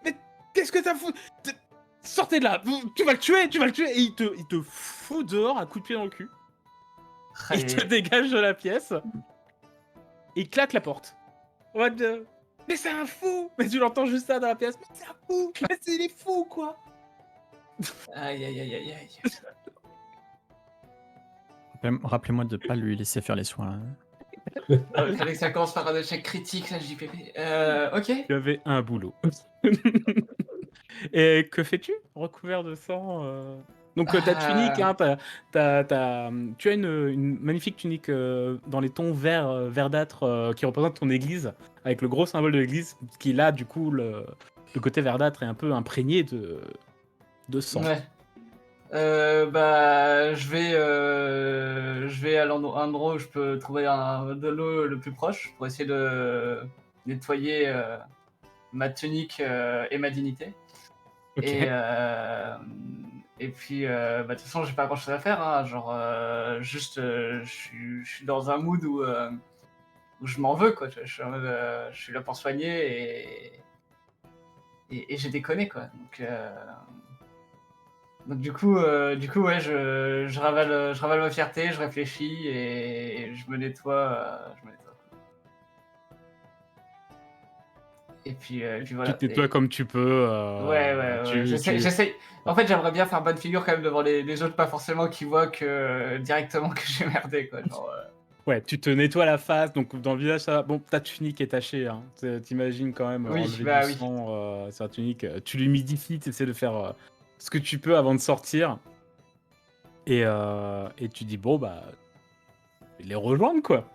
Mais qu'est-ce que t'as foutu? Sortez de là! Tu vas le tuer! Tu vas le tuer! Et il te fout dehors à coup de pied dans le cul. Il te dégage de la pièce. Et il claque la porte. What the... Mais c'est un fou! Mais tu l'entends juste ça dans la pièce. Mais c'est un fou! Mais il est fou, quoi! Aïe, aïe, aïe, aïe, aïe. Rappelez-moi de pas lui laisser faire les soins. Il fallait que ça commence par un échec critique, ça, JPP. Ok. Tu avais un boulot. Et que fais-tu? Recouvert de sang Donc ta tunique, hein, tu as une magnifique tunique dans les tons verdâtres qui représente ton église, avec le gros symbole de l'église, qui là, du coup, le côté verdâtre est un peu imprégné de sang. Ouais. Bah, je vais à l'endroit où je peux trouver de l'eau le plus proche pour essayer de nettoyer ma tunique et ma dignité. Ok. Et puis, bah, de toute façon, j'ai pas grand chose à faire. Hein, genre, juste, je suis dans un mood où je m'en veux, quoi. Je suis en mode, je suis là pour soigner et j'ai déconné, quoi. Donc du coup, ouais, je ravale ma fierté, je réfléchis et je me nettoie. Et puis voilà. Tu tais-toi comme tu peux. Ouais. J'essaie. En fait, j'aimerais bien faire bonne figure quand même devant les autres, pas forcément qu'ils voient que directement que j'ai merdé, quoi. Genre, Ouais, tu te nettoies la face, donc dans le visage, ça va. Bon, ta tunique est tachée, hein. T'imagines quand même Oui, enlever bah du oui. sang sur la tunique. Tu l'humidifies, tu essaies de faire ce que tu peux avant de sortir. Et tu dis, bon, bah, je vais les rejoindre, quoi.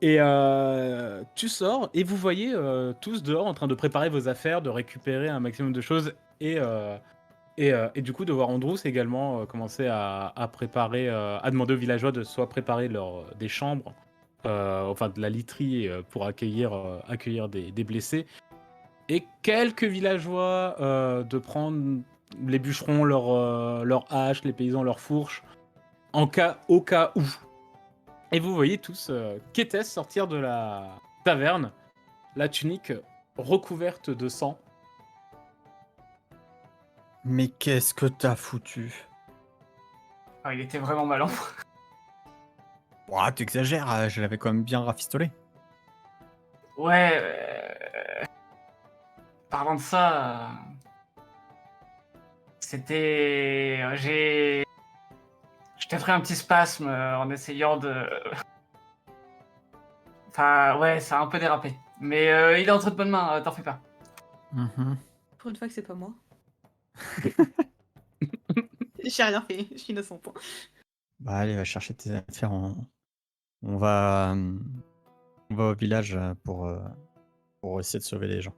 Et tu sors, et vous voyez tous dehors en train de préparer vos affaires, de récupérer un maximum de choses, et du coup de voir Andrews également commencer à préparer, à demander aux villageois de soit préparer des chambres, enfin de la literie pour accueillir des blessés, et quelques villageois de prendre les bûcherons leurs haches, les paysans leurs fourches, au cas où. Et vous voyez tous Kétès sortir de la taverne, la tunique recouverte de sang. Mais qu'est-ce que t'as foutu? Ah, il était vraiment malin. Ouah, t'exagères, je l'avais quand même bien rafistolé. Ouais. Parlant de ça, c'était. Je t'ai fait un petit spasme en essayant de. Enfin, ouais, ça a un peu dérapé. Mais il est entre de bonnes mains, t'en fais pas. Mhm. Pour une fois que c'est pas moi. J'ai rien fait, je suis innocente. Bah allez, va chercher tes affaires. On va, on va au village pour essayer de sauver les gens.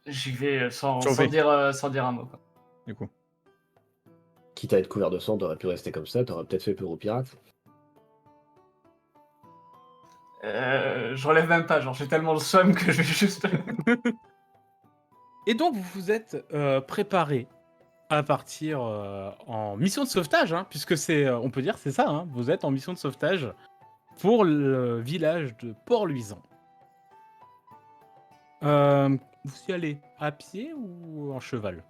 J'y vais sans Sauvé. dire un mot, quoi. Du coup. Quitte à être couvert de sang, t'aurais pu rester comme ça, t'aurais peut-être fait peur aux pirates. Je relève même pas, genre j'ai tellement le somme que je vais juste. Et donc vous vous êtes préparé à partir en mission de sauvetage, hein, puisque c'est, on peut dire c'est ça, hein, vous êtes en mission de sauvetage pour le village de Port-Luisant. Vous y allez à pied ou en cheval?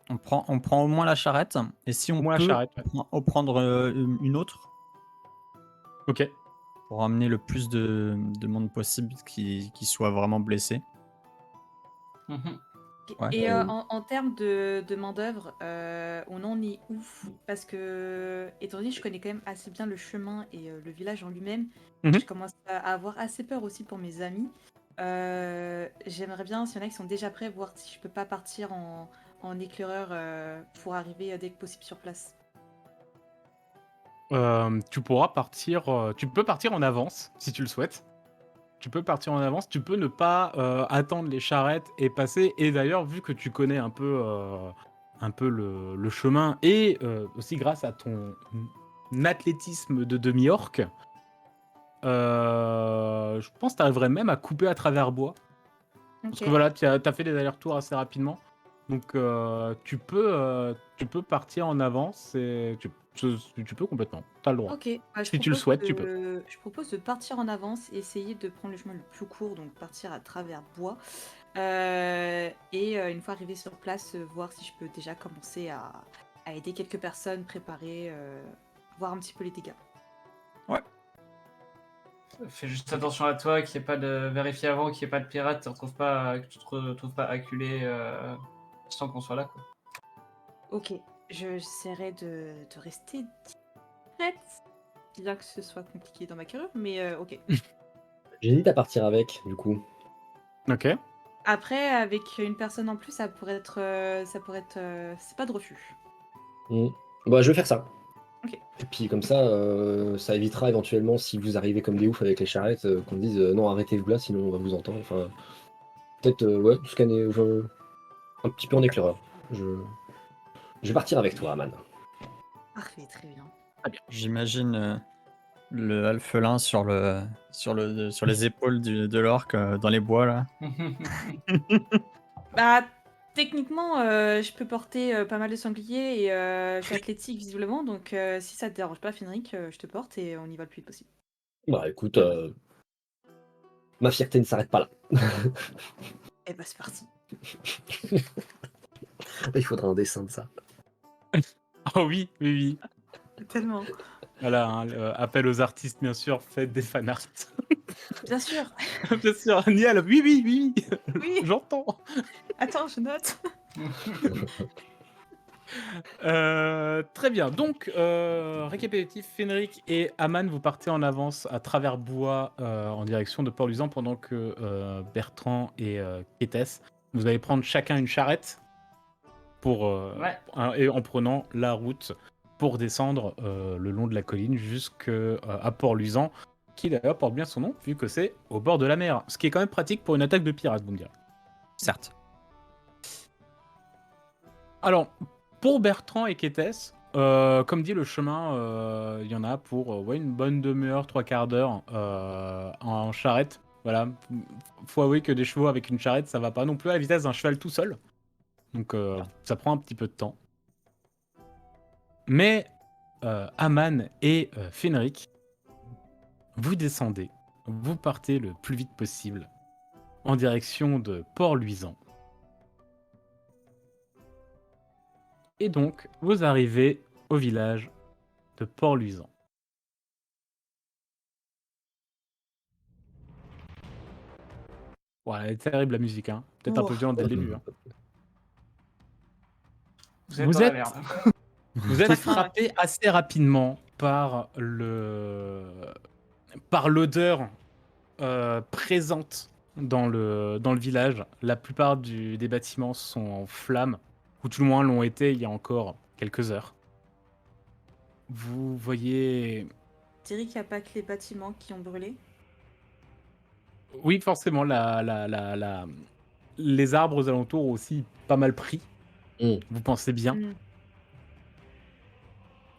On prend au moins la charrette, et si on Moi, la peut, charrette, ouais. on prendre une autre Ok. pour amener le plus de monde possible qui soit vraiment blessé. Mhm. Ouais. Et en termes de main-d'œuvre, on en est où? Parce que, étant donné que je connais quand même assez bien le chemin et le village en lui-même, Mhm. je commence à avoir assez peur aussi pour mes amis. J'aimerais bien, s'il y en a qui sont déjà prêts, voir si je peux pas partir en éclaireur pour arriver dès que possible sur place. Tu pourras partir. Tu peux partir en avance si tu le souhaites. Tu peux partir en avance. Tu peux ne pas attendre les charrettes et passer. Et d'ailleurs, vu que tu connais un peu le chemin et aussi grâce à ton athlétisme de demi-orc, je pense que tu arriverais même à couper à travers bois. Parce Ok. que voilà, tu as fait des allers-retours assez rapidement. Donc tu peux partir en avance et tu peux complètement. T'as le droit. Ok, bah, Si tu le souhaites, tu peux. je propose de partir en avance et essayer de prendre le chemin le plus court, donc partir à travers bois. Une fois arrivé sur place, voir si je peux déjà commencer à aider quelques personnes, préparer, voir un petit peu les dégâts. Fais juste attention à toi, qu'il n'y ait pas de. Vérifie avant qu'il n'y ait pas de pirates, que tu te retrouves pas acculé sans qu'on soit là, quoi. Ok, j'essaierai de rester discrète, bien que ce soit compliqué dans ma carrure, mais ok. J'hésite à partir avec, du coup. Ok. Après, avec une personne en plus, c'est pas de refus. Bah, je vais faire ça. Ok. Et puis comme ça évitera éventuellement, si vous arrivez comme des oufs avec les charrettes, qu'on dise non, arrêtez-vous là, sinon on va vous entendre. Enfin, peut-être, ouais, scanner un petit peu en éclaireur. Je vais partir avec toi, Aman. Parfait, très bien. J'imagine le alphelin sur les épaules de l'orque dans les bois là. Bah, techniquement, je peux porter pas mal de sangliers et je suis athlétique visiblement, donc si ça te dérange pas, Fenric, je te porte et on y va le plus vite possible. Bah écoute, ma fierté ne s'arrête pas là. Et bah, c'est parti. Il faudra un dessin de ça. Oh oui, oui, oui. Tellement. Voilà, hein, appel aux artistes, bien sûr, faites des fanarts. Bien sûr. Bien sûr, Niel, oui, oui, oui, Oui. j'entends. Attends, je note. Très bien, donc, récapitulatif, Fenric et Aman, vous partez en avance à travers bois en direction de Port-Luisant pendant que Bertrand et Kétès, vous allez prendre chacun une charrette pour, et en prenant la route pour descendre le long de la colline jusqu'à Port-Luisant, qui d'ailleurs porte bien son nom vu que c'est au bord de la mer, ce qui est quand même pratique pour une attaque de pirates, vous me direz. Certes. Alors, pour Bertrand et Kétès, comme dit, le chemin, il y en a pour ouais, une bonne demi-heure, 3/4 d'heure en charrette. Voilà, faut avouer que des chevaux avec une charrette, ça va pas non plus à la vitesse d'un cheval tout seul. Donc ça prend un petit peu de temps. Mais Aman et Fenric, vous descendez, vous partez le plus vite possible en direction de Port-Luisant. Et donc, vous arrivez au village de Port-Luisant. Ouais, elle est terrible la musique, hein. Peut-être un peu violente dès le début. Hein. Vous êtes dans la merde. Vous êtes Ça craint, frappé assez rapidement par l'odeur présente dans le village. La plupart des bâtiments sont en flammes, ou tout le moins l'ont été il y a encore quelques heures. Vous voyez... Je dirais qu'il n'y a pas que les bâtiments qui ont brûlé. Oui, forcément, les arbres aux alentours ont aussi pas mal pris. Vous pensez bien.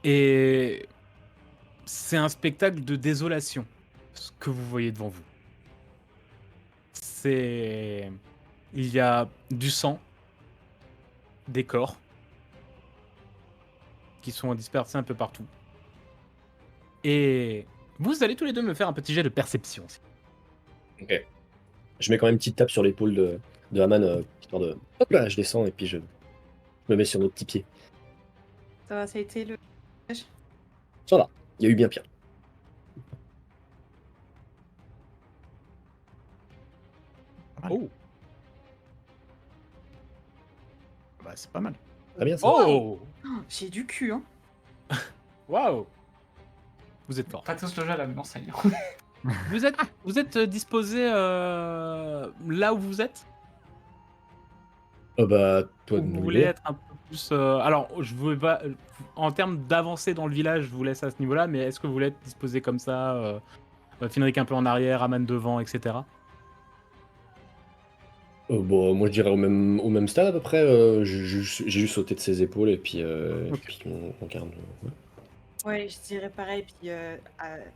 Et c'est un spectacle de désolation, ce que vous voyez devant vous. Il y a du sang, des corps, qui sont dispersés un peu partout. Et vous allez tous les deux me faire un petit jet de perception. Ok. Je mets quand même une petite tape sur l'épaule de Aman, histoire de... Hop là, je descends et puis je me mets sur nos petits pieds. Ça a été le... Ça va, il y a eu bien pire. Oh, Bah, c'est pas mal. Très bien ça. oh, Oh, j'ai du cul, hein. waouh. Vous êtes fort. Pas tous le jeu à la même enseigne. Vous êtes disposé là où vous êtes? Bah, toi Ou de vous nous voulez le dire. être un peu plus... Alors, je veux pas... En termes d'avancée dans le village, je vous laisse à ce niveau-là, mais est-ce que vous voulez être disposé comme ça Fenric un peu en arrière, Aman devant, etc. Bon, moi je dirais au même stade à peu près. J'ai juste sauté de ses épaules et puis, Ok. puis on garde. Ouais. Ouais, je dirais pareil. Puis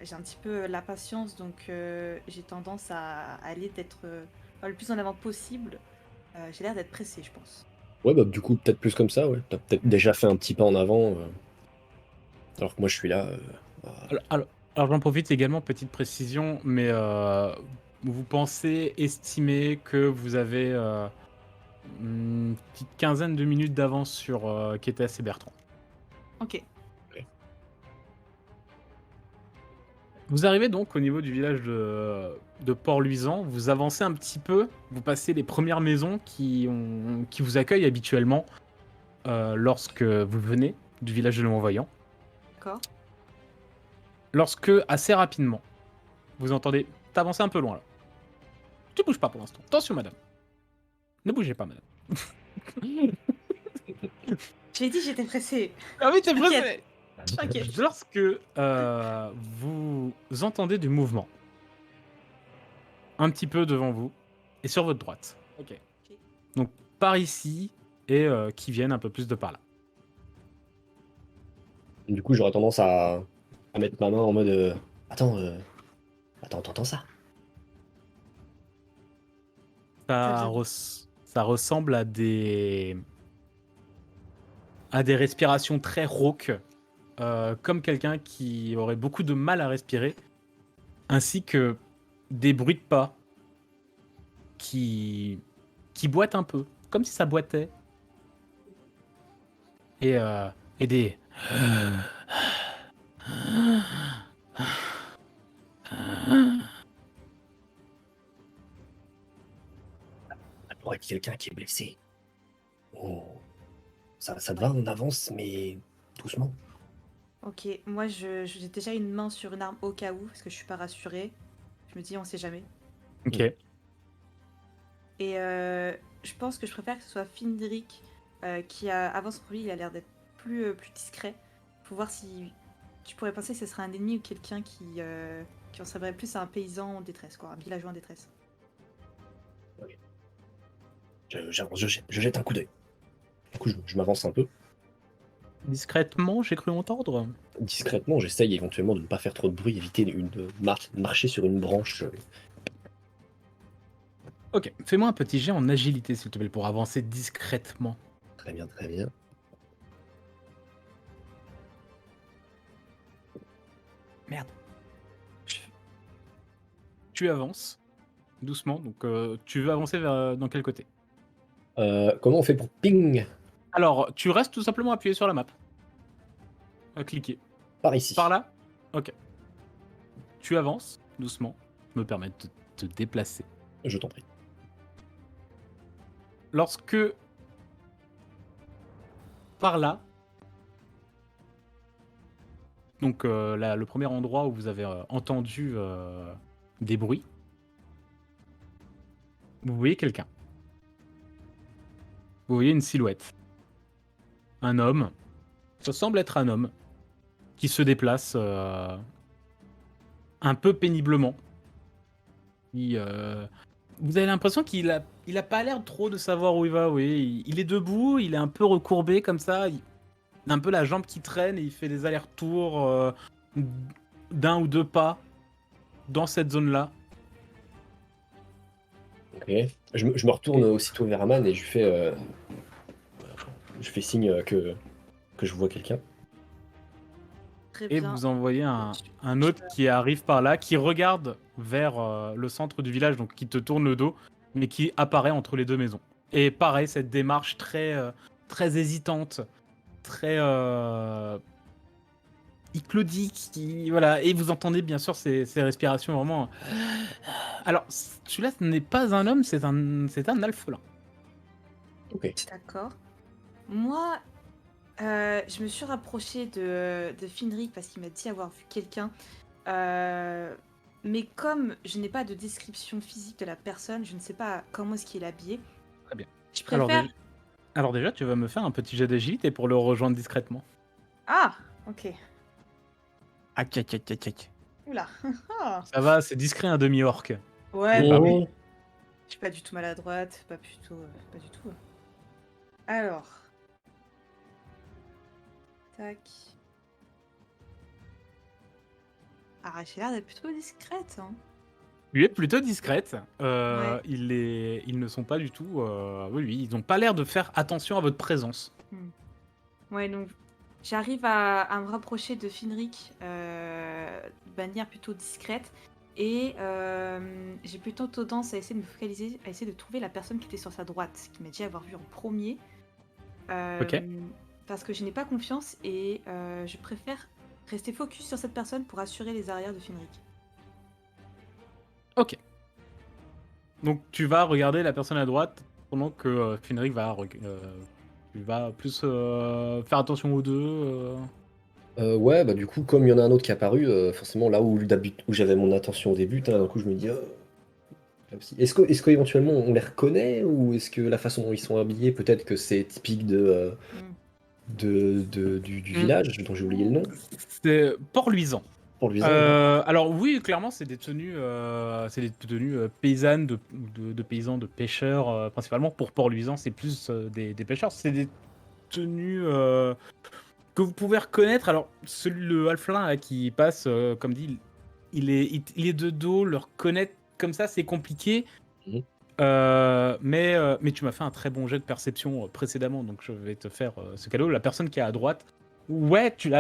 j'ai un petit peu la patience, donc j'ai tendance à aller d'être le plus en avant possible. J'ai l'air d'être pressée, je pense. Ouais, bah du coup, peut-être plus comme ça, ouais. T'as peut-être déjà fait un petit pas en avant, alors que moi je suis là. Alors, alors- alors, j'en profite également, petite précision, mais vous pensez estimer que vous avez une petite quinzaine de minutes d'avance sur Kétès et Bertrand. Ok. Vous arrivez donc au niveau du village de Port-Luisant, vous avancez un petit peu, vous passez les premières maisons qui vous accueillent habituellement lorsque vous venez du village de Long-Voyant. D'accord. Lorsque, assez rapidement, vous entendez... T'avances un peu loin là. Tu bouges pas pour l'instant. Attention madame. Ne bougez pas madame. J'ai dit j'étais pressée. Ah oui, t'es T'inquiète. pressé. T'inquiète. Lorsque vous entendez du mouvement, un petit peu devant vous et sur votre droite. Ok. Donc par ici et qui viennent un peu plus de par là. Du coup, j'aurais tendance à mettre ma main en mode attends, t'entends ça? Ça, ça ressemble à des respirations très rauques, comme quelqu'un qui aurait beaucoup de mal à respirer, ainsi que des bruits de pas qui boitent un peu, comme si ça boitait, et, euh, et des... Ça pourrait être quelqu'un qui est blessé. Oh, ça te va, on avance, mais doucement. Ok, moi j'ai déjà une main sur une arme au cas où, parce que je suis pas rassurée. Je me dis on sait jamais. Ok. Et je pense que je préfère que ce soit Findrick qui avance pour lui, il a l'air d'être plus discret. Faut voir si tu pourrais penser que ce serait un ennemi ou quelqu'un qui ressemblerait plus à un paysan en détresse, quoi, un villageois en détresse. J'avance, je jette un coup d'œil. Du coup, je m'avance un peu. Discrètement, j'ai cru entendre. Discrètement, j'essaye éventuellement de ne pas faire trop de bruit, éviter de marcher sur une branche. Ok, fais-moi un petit jet en agilité, s'il te plaît, pour avancer discrètement. Très bien, très bien. Merde. Tu avances doucement, donc tu veux avancer dans quel côté? Comment on fait pour ping Alors, tu restes tout simplement appuyé sur la map. À cliquer. par ici? Par là? Ok. Tu avances doucement. Je me permets de te déplacer. Je t'en prie. Lorsque par là, donc le premier endroit où vous avez entendu des bruits, vous voyez quelqu'un. Vous voyez une silhouette. Un homme. Ça semble être un homme qui se déplace un peu péniblement. Vous avez l'impression il a pas l'air trop de savoir où il va. Oui, il est debout, il est un peu recourbé comme ça. Il a un peu la jambe qui traîne et il fait des allers-retours d'un ou deux pas dans cette zone-là. Ok. Je me retourne Ok. aussitôt vers Aman et je fais signe que je vois quelqu'un. Très Et bien. vous en voyez un autre qui arrive par là, qui regarde vers le centre du village, donc qui te tourne le dos, mais qui apparaît entre les deux maisons. Et pareil, cette démarche très hésitante, très hyclodique, voilà. Et vous entendez bien sûr ces respirations vraiment. Alors, celui-là, ce n'est pas un homme, c'est un alphelin. Ok. D'accord. Moi, je me suis rapprochée de Finric parce qu'il m'a dit avoir vu quelqu'un. Mais comme je n'ai pas de description physique de la personne, je ne sais pas comment est-ce qu'il est habillé. Très bien. Je Alors, préfère... alors déjà, tu vas me faire un petit jet d'agilité pour le rejoindre discrètement. Ah, ok. Aïe, aïe, aïe, aïe, aïe. Oula. Ah. Ça va, c'est discret un demi-orc. Ouais, Bah bah, oui. je suis pas du tout maladroite, pas du tout. Alors, tac. Ah, j'ai l'air d'être plutôt discrète, hein. Tu es plutôt discrète. Ouais. Ils ne sont pas du tout. Oui, ils n'ont pas l'air de faire attention à votre présence. Ouais, donc j'arrive à me rapprocher de Finric de manière plutôt discrète. Et j'ai plutôt tendance à essayer de me focaliser, à essayer de trouver la personne qui était sur sa droite, qui m'a dit avoir vu en premier. Ok. Parce que je n'ai pas confiance et je préfère rester focus sur cette personne pour assurer les arrières de Finric. Ok. Donc tu vas regarder la personne à droite pendant que Finric tu vas plus faire attention aux deux. Ouais, bah du coup, comme il y en a un autre qui est apparu, forcément là où j'avais mon attention au début, d'un coup je me dis, là aussi. Est-ce qu'éventuellement on les reconnaît ou est-ce que la façon dont ils sont habillés, peut-être que c'est typique du Mm. village dont j'ai oublié le nom? C'est Port-Luisant. Pour le visage, ouais. Alors oui, clairement, c'est des tenues paysannes de paysans, de pêcheurs, principalement. Pour Port-Luisant, c'est plus des pêcheurs. C'est des tenues que vous pouvez reconnaître. Alors, le halflin là, qui passe, comme dit, il est de dos. Le reconnaître comme ça, c'est compliqué. Mhm. Mais tu m'as fait un très bon jet de perception précédemment, donc je vais te faire ce cadeau. La personne qui est à droite, ouais, tu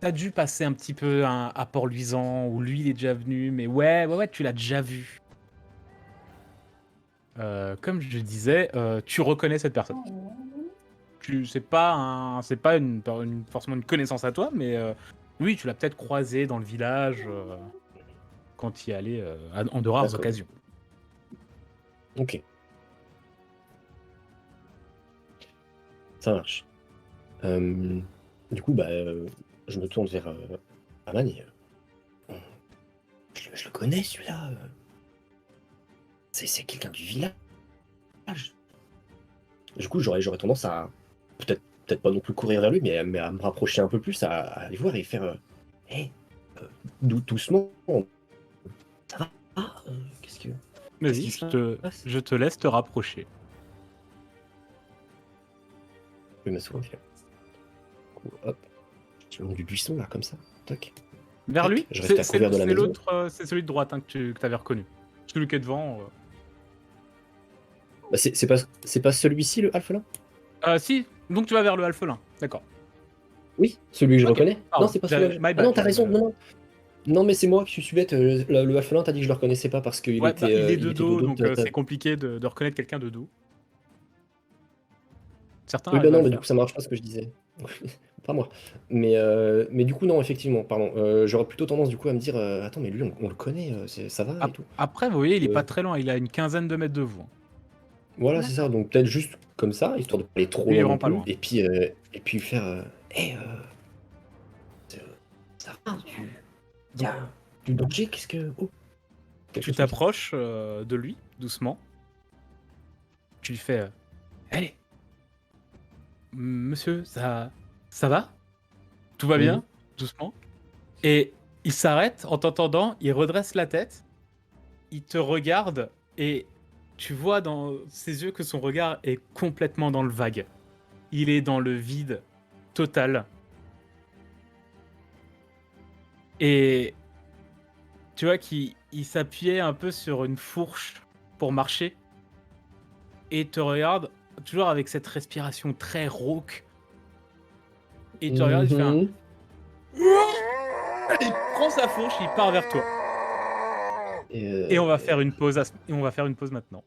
as dû passer un petit peu à Port-Luisant, où lui il est déjà venu, mais ouais, tu l'as déjà vu. Comme je disais, tu reconnais cette personne. C'est pas forcément une connaissance à toi, mais oui, tu l'as peut-être croisé dans le village quand il y allait en de rares D'accord. occasions. Ok. Ça marche. Du coup, bah, je me tourne vers Aman et, je le connais celui-là. C'est quelqu'un du village. Du coup, j'aurais tendance à peut-être pas non plus courir vers lui, mais à me rapprocher un peu plus, à aller voir et faire Hé, doucement. Ça va? Qu'est-ce que. Vas-y, Qu'est-ce qui passe? je te laisse te rapprocher. Je vais m'asseoir. Hop. Je monte du buisson là, comme ça. Toc. Vers Tac. lui? Je reste à couvert de la C'est maison. l'autre, c'est celui de droite hein, que tu avais reconnu. Celui qui est devant. Bah, c'est pas celui-ci le alphelin? Si, donc tu vas vers le alphelin. D'accord. Oui, celui que je Ok, reconnais. pardon, Non, c'est pas celui-là. my Ah non, bad, t'as raison. Non, non. Non, mais c'est moi qui suis bête. Le alphelin, t'as dit que je le reconnaissais pas parce qu'il Ouais, bah, il est de il était de dos, dos. donc c'est compliqué de reconnaître quelqu'un de dos. Certains Oui, bah arrivent à non, le mais du faire. coup, ça marche pas ce que je disais. Pas moi. Mais du coup, non, effectivement, pardon. J'aurais plutôt tendance du coup à me dire attends, mais lui, on le connaît, ça va et tout. Après, vous voyez, il est Euh, pas très loin, il a une quinzaine de mètres de vous. Voilà, c'est ça. D'accord. Donc peut-être juste comme ça, histoire de pas aller trop Lui, il est loin non vraiment pas plus. loin. Et puis faire hé, ça va, y a du danger, qu'est-ce que. Oh, quelque Tu chose comme ça. t'approches de lui, doucement. Tu lui fais Allez, monsieur, ça va? Tout va Oui. bien? Doucement. Et il s'arrête en t'entendant, il redresse la tête, il te regarde et tu vois dans ses yeux que son regard est complètement dans le vague. Il est dans le vide total. Et tu vois qu'il s'appuyait un peu sur une fourche pour marcher et te regarde toujours avec cette respiration très rauque. Et il te regarde, il fait un... Mhm. Il prend sa fourche, il part vers toi. Et Et on va faire une pause, et on va faire une pause maintenant.